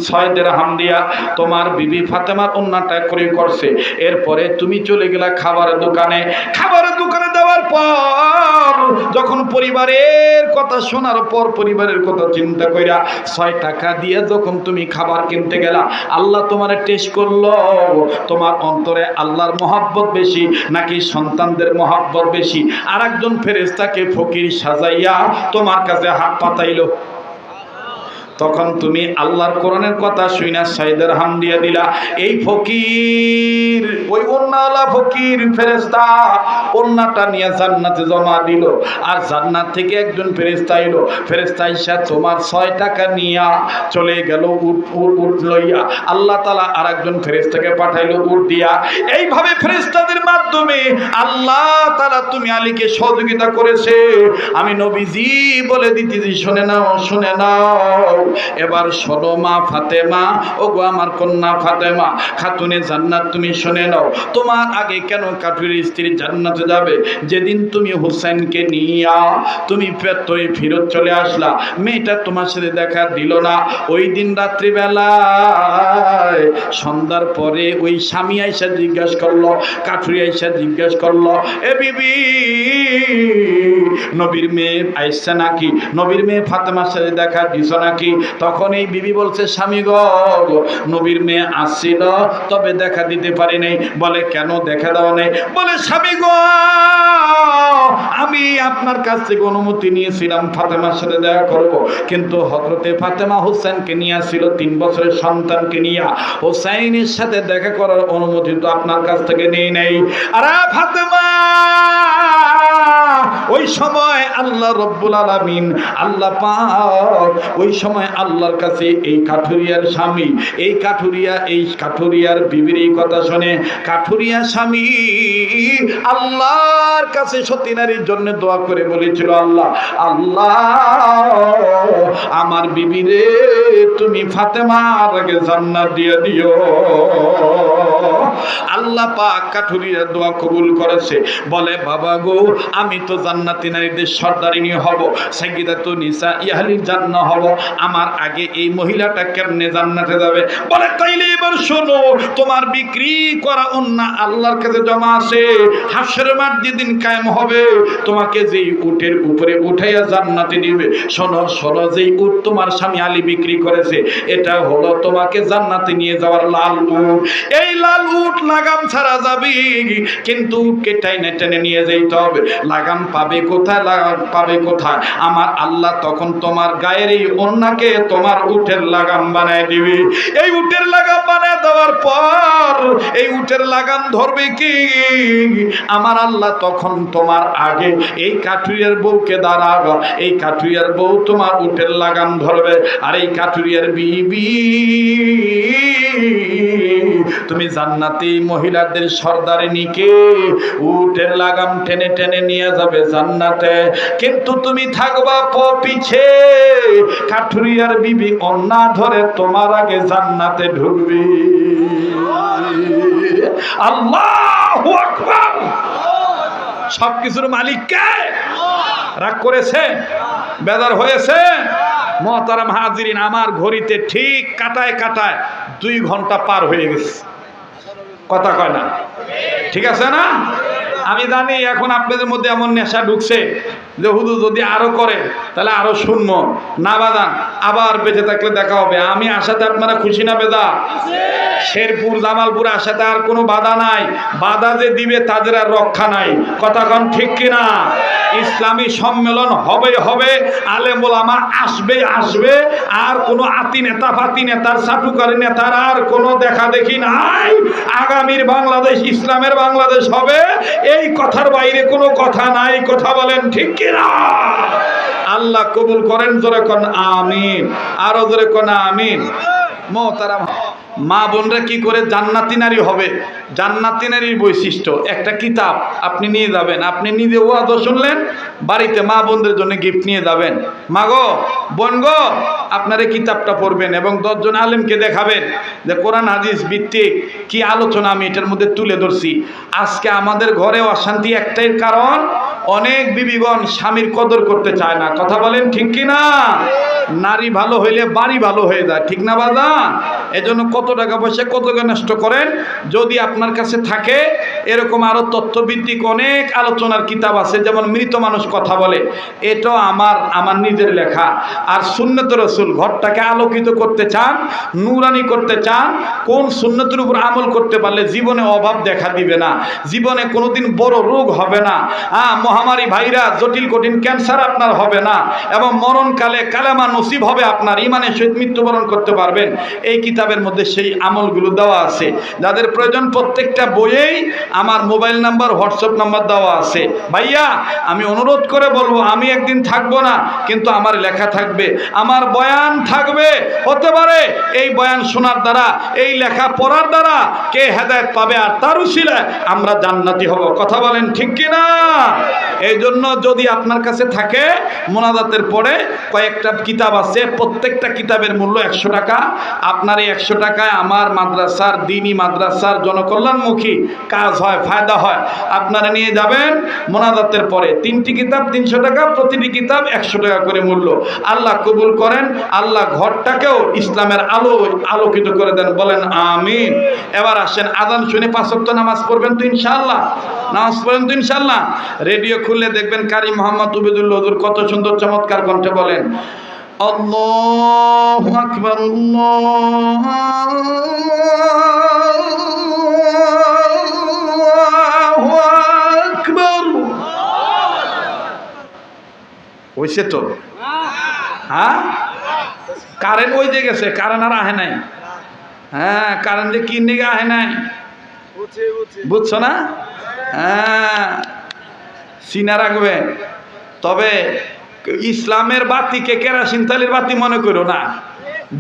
6 দিরহাম দিয়া তোমার বিবি ফাতেমার ওন্নাটা ক্রয় করছে। এরপরে তুমি চলে গেলা খাবারের দোকানে। খাবারের দোকানে দেওয়ার পর যখন পরিবারের কথা শোনার পর, পরিবারের কথা চিন্তা কইরা 6 টাকা দিয়ে যখন তুমি খাবার কিনতে গেলা, আল্লাহ তোমার টেস্ট করলো, তোমার অন্তরে আল্লাহর মহব্বত বেশি নাকি সন্তানদের মহব্বত বেশি। আর একজন ফেরেশতাকে ফকির সাজাইয়া তোমার কাছে হাত পাতাইলো। তখন তুমি আল্লাহর কোরআনের কথা শুইনা 6 দিরহাম দিয়ে দিলা। এই ফকির, ওই ওন্নাওয়ালা ফকির ফেরেশতা ওন্নাটা নিয়ে জান্নাতে জমা দিল। আর জান্নাত থেকে একজন ফেরেশতা এলো। ফেরেশতা এসে তোমার 6 টাকা নিয়া চলে গেল উট লইয়া। আল্লাহ তাআলা আর একজন ফেরেশতাকে পাঠাইলো উট দিয়া। এইভাবে ফেরেশতাদের মাধ্যমে আল্লাহ তাআলা তুমি আলীকে সহযোগিতা করেছে। আমি নবীজি বলে দিতেছি, শুনে নাও। এবার শোনো মা ফাতেমা, ওগো আমার কন্যা ফাতেমা, খাতুনে জান্নাত, তুমি শুনে নাও। তোমার আগে কেন কাঠুরের স্ত্রী জান্নাতে যাবে? যেদিন তুমি হুসাইনকে নিয়া তুমি ফিরত চলে আসলা, মেয়েটা তোমার সাথে দেখা দিল না। ওই দিন রাত্রিবেলায় সন্ধ্যার পরে ওই স্বামী আইসা জিজ্ঞাসা করলো, কাঠুরি আইসা জিজ্ঞাসা করলো, এ বিবি, নবীর মেয়ে আইসা নাকি? নবীর মেয়ে ফাতেমার সাথে দেখা দিছ নাকি? তখন এই বিবি বলছে, স্বামী গো, নবীর মেয়ে আসছিল, তবে দেখা দিতে পারি নাই। বলে, কেন দেখা দাও নাই? বলে, স্বামী গো, আমি আপনার কাছ থেকে অনুমতি নিয়েছিলাম ফাতেমার সাথে দেখা করব, কিন্তু হযরতে ফাতেমা হোসেনকে নিয়ে আসছিল, 3 বছরের সন্তানকে নিয়ে। হোসেনের সাথে দেখা করার অনুমতি তো আপনার কাছ থেকে নেই নাই। আরে ফাতেমা, ওই সময় আল্লাহ রব্বুল আলামিন, আল্লাহ পাক ওই সময় আল্লাহর কাছে এই কাঠুরিয়ার স্বামী, এই কাঠুরিয়ার বিবির এই কথা শুনে কাঠুরিয়া স্বামী আল্লাহর কাছে সতী নারীর জন্য দোয়া করে বলেছিল, আল্লাহ আমার বিবিরে তুমি ফাতেমার আগে জান্নাত দিয়ে দিও। আল্লাহ পাক কাঠুরিয়ার দোয়া কবুল করেছে। বলে, বাবা গো, আমি তো জান্নাতি নারীদের সর্দারিনী হব, সাইয়্যিদাতুন নিসা আহলিল জান্নাহ হব, আমার আগে এই মহিলাটা কেমনে জান্নাতে যাবে? বলে, তাইলে এবার শোনো, তোমার বিক্রি করা ওন্না আল্লাহর কাছে জমা আছে। হাসরের মাঠ যেদিন কায়েম হবে, তোমাকে যেই উটের উপরে উঠাইয়া জান্নাতে দিবে, শোনো, যেই উট তোমার স্বামী আলী বিক্রি করেছে, এটা হলো তোমাকে জান্নাতে নিয়ে যাওয়ার লাল উট। এই লাল বিশাল উট লাগাম ছাড়া যাবি, কিন্তু উটকে টেনে টেনে নিয়ে যেতে হবে। লাগাম পাবে কোথায়? লাগাম পাবে কোথায়? আমার আল্লাহ তখন তোমার গায়ের এই ওড়নাকে তোমার উটের লাগাম বানায় দিবে। এই উটের লাগাম বানায় দেওয়ার পর এই উটের লাগাম ধরবে কি? আমার আল্লাহ তখন তোমার আগে এই কাঠুরিয়ার বউকে দাঁড়াবে, এই কাঠুরিয়ার বউ তোমার উটের লাগাম ধরবে, আর এই কাঠুরিয়ার বিবি তুমি জান্নাতি মহিলাদের সর্দারিনীকে উটের লাগাম টেনে টেনে নিয়ে যাবে জান্নাতে, কিন্তু তুমি থাকবা পিছে। কাঠুরিয়ার বিবি ওন্না ধরে তোমার আগে জান্নাতে ঢুকবে। আল্লাহু আকবার। সবকিছুর মালিক কে? রাগ করেছে? বেজার হয়েছে? মুহতারাম হাজিরিন, আমার ঘড়িতে ঠিক কাটায় কাটায় 2 ঘন্টা পার হয়ে গেছে। কথা কয় না? ঠিক আছে না? আমি জানি এখন আপনাদের মধ্যে এমন নেশা ঢুকছে যে হুজুর যদি আরো করে তাহলে আরো শুনবো না। বাদান আবার বেঁচে থাকলে দেখা হবে। আমি আসাতে আপনারা খুশি না বেদা? শেরপুর জামালপুর আসাতে আর কোনো বাধা নাই। বাধা যে দিবে তাদের আর রক্ষা নাই। কথা কন ঠিক কিনা? ইসলামী সম্মেলন হবে হবে, আলেম ওলামা আসবে আসবে, আর কোনো আতি নেতা ফাতি নেতার সাটুকারী নেতার আর কোনো দেখা দেখি নাই। আগামীর বাংলাদেশ ইসলামের বাংলাদেশ হবে, এই কথার বাইরে কোনো কথা নাই। কথা বলেন ঠিক কিনা? আল্লাহ কবুল করেন। জোরে কোন আমিন, আরো জোরে কোন আমিন। মুহতারাম মা বোনরা কি করে জান্নাতি নারী হবে? জান্নাতি নারীর বৈশিষ্ট্য একটা কিতাব আপনি নিয়ে যাবেন। আপনি নিজে ওয়াজ শুনলেন, বাড়িতে মা বোনদের জন্য গিফট নিয়ে যাবেন। মা গো, বোন গো, আপনার এই কিতাবটা পড়বেন এবং 10 জন আলেমকে দেখাবেন যে কোরআন হাদিস ভিত্তিক কি আলোচনা আমি এটার মধ্যে তুলে ধরছি। আজকে আমাদের ঘরে অশান্তি একটাই কারণ, অনেক বিবিগণ স্বামীর কদর করতে চায় না। কথা বলেন ঠিক কিনা? নারী ভালো হইলে বাড়ি ভালো হয়ে যায়, ঠিক না বাবা? এজন্য কত টাকা পয়সা কত নষ্ট করেন। যদি আপনার কাছে থাকে এরকম আরো তথ্যভিত্তিক অনেক আলোচনার কিতাব আছে, যেমন মৃত মানুষ কথা বলে, এটাও আমার নিজের লেখা। আর সুন্নত রসুল, ঘরটাকে আলোকিত করতে চান, নূরানি করতে চান, কোন সুন্নতের উপর আমল করতে পারলে জীবনে অভাব দেখা দিবে না, জীবনে কোনোদিন বড় রোগ হবে না, মহামারী ভাইরাস জটিল কঠিন ক্যান্সার আপনার হবে না, এবং মরণকালে কালেমা নসিব হবে আপনার, ইমানের সহিত মৃত্যুবরণ করতে পারবেন। এই কিতাবের মধ্যে সেই আমলগুলো দেওয়া আছে। যাদের প্রয়োজন প্রত্যেকটা বইয়েই আমার মোবাইল নাম্বার, হোয়াটসঅ্যাপ নাম্বার দেওয়া আছে। ভাইয়া আমি অনুরোধ করে বলবো, আমি একদিন থাকবো না, কিন্তু আমার লেখা থাকবে, আমার বয়ান থাকবে। হতে পারে এই বয়ান শোনার দ্বারা, এই লেখা পড়ার দ্বারা কে হেদায়েত পাবে, আর তার উসিলায় আমরা জান্নাতি হব। কথা বলেন ঠিক কিনা? এই জন্য যদি আপনার কাছে থাকে, মোনাজাতের পরে কয়েকটা কিতাব আছে, প্রত্যেকটা কিতাবের মূল্য 100 টাকা। আপনার এই 100 টাকায় আমার মাদ্রাসার, দিনী মাদ্রাসার জনকল্যাণমুখী কাজ হয়, ফায়দা হয়। আপনারা নিয়ে যাবেন মোনাজাতের পরে। 3টি কিতাব 300 টাকা, প্রতিটি কিতাব 100 টাকা করে মূল্য। আল্লাহ কবুল করেন, আল্লাহ ঘরটাকেও ইসলামের আলোকিত করে দেন। বলেন আমিন। এবার আসেন, আযান শুনে 5 ওয়াক্ত নামাজ পড়বেন তো ইনশাআল্লাহ? নামাজ পড়েন তো ইনশাআল্লাহ? রেডিও খুললে দেখবেন কারি মোহাম্মদ উবেদুল্লাহ হুজুর কত সুন্দর চমৎকার কণ্ঠে বলেন আল্লাহু আকবার, আল্লাহু আকবার। হইছে তো? হ্যাঁ, কারেন্ট ওই যে গেছে, কারেন্ট আর আহে নাই। হ্যাঁ, কারেন্ট যে কিনে আহে নাই, বুঝছো না? হ্যাঁ, চিনা রাখবে। তবে ইসলামের বাতিকে কেরাসিন তেলের বাতি মনে করো না,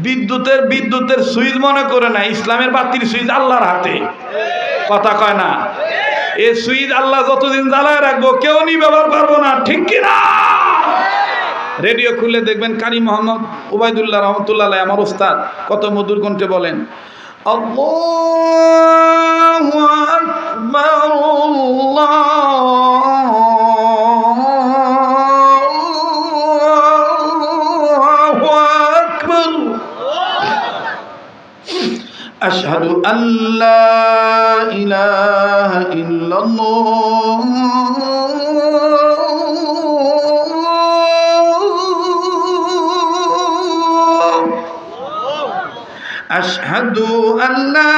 বিদ্যুতের সুইচ মনে করো না। ইসলামের বাতির সুইচ আল্লাহর হাতে। কথা কয় না? এই সুইচ আল্লাহ যতদিন জ্বালায় রাখবো কেউ নি ব্যবহার করবো না, ঠিক কিনা? রেডিও খুলে দেখবেন কারি মোহাম্মদ উবাইদুল্লাহ রহমতুল্লাহ আমার উস্তাদ কত মধুর কণ্ঠে বলেন আল্লাহু আকবার, আল্লাহু আকবার, আশহাদু আল্লা ইলাহা ইল্লাল্লাহ, আশহাদু আল্লা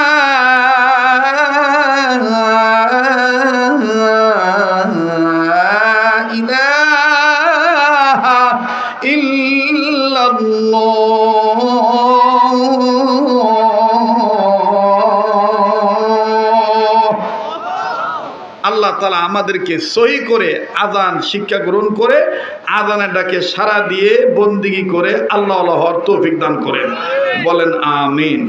ইলাহা ইল্লাল্লাহ। আল্লাহ তাআলা আমাদেরকে সহি করে আযান শিক্ষা গ্রহণ করে আযানের ডাকে সাড়া দিয়ে বন্দিগি করে আল্লাহ হওয়ার তৌফিক দান করেন। বলেন আমিন।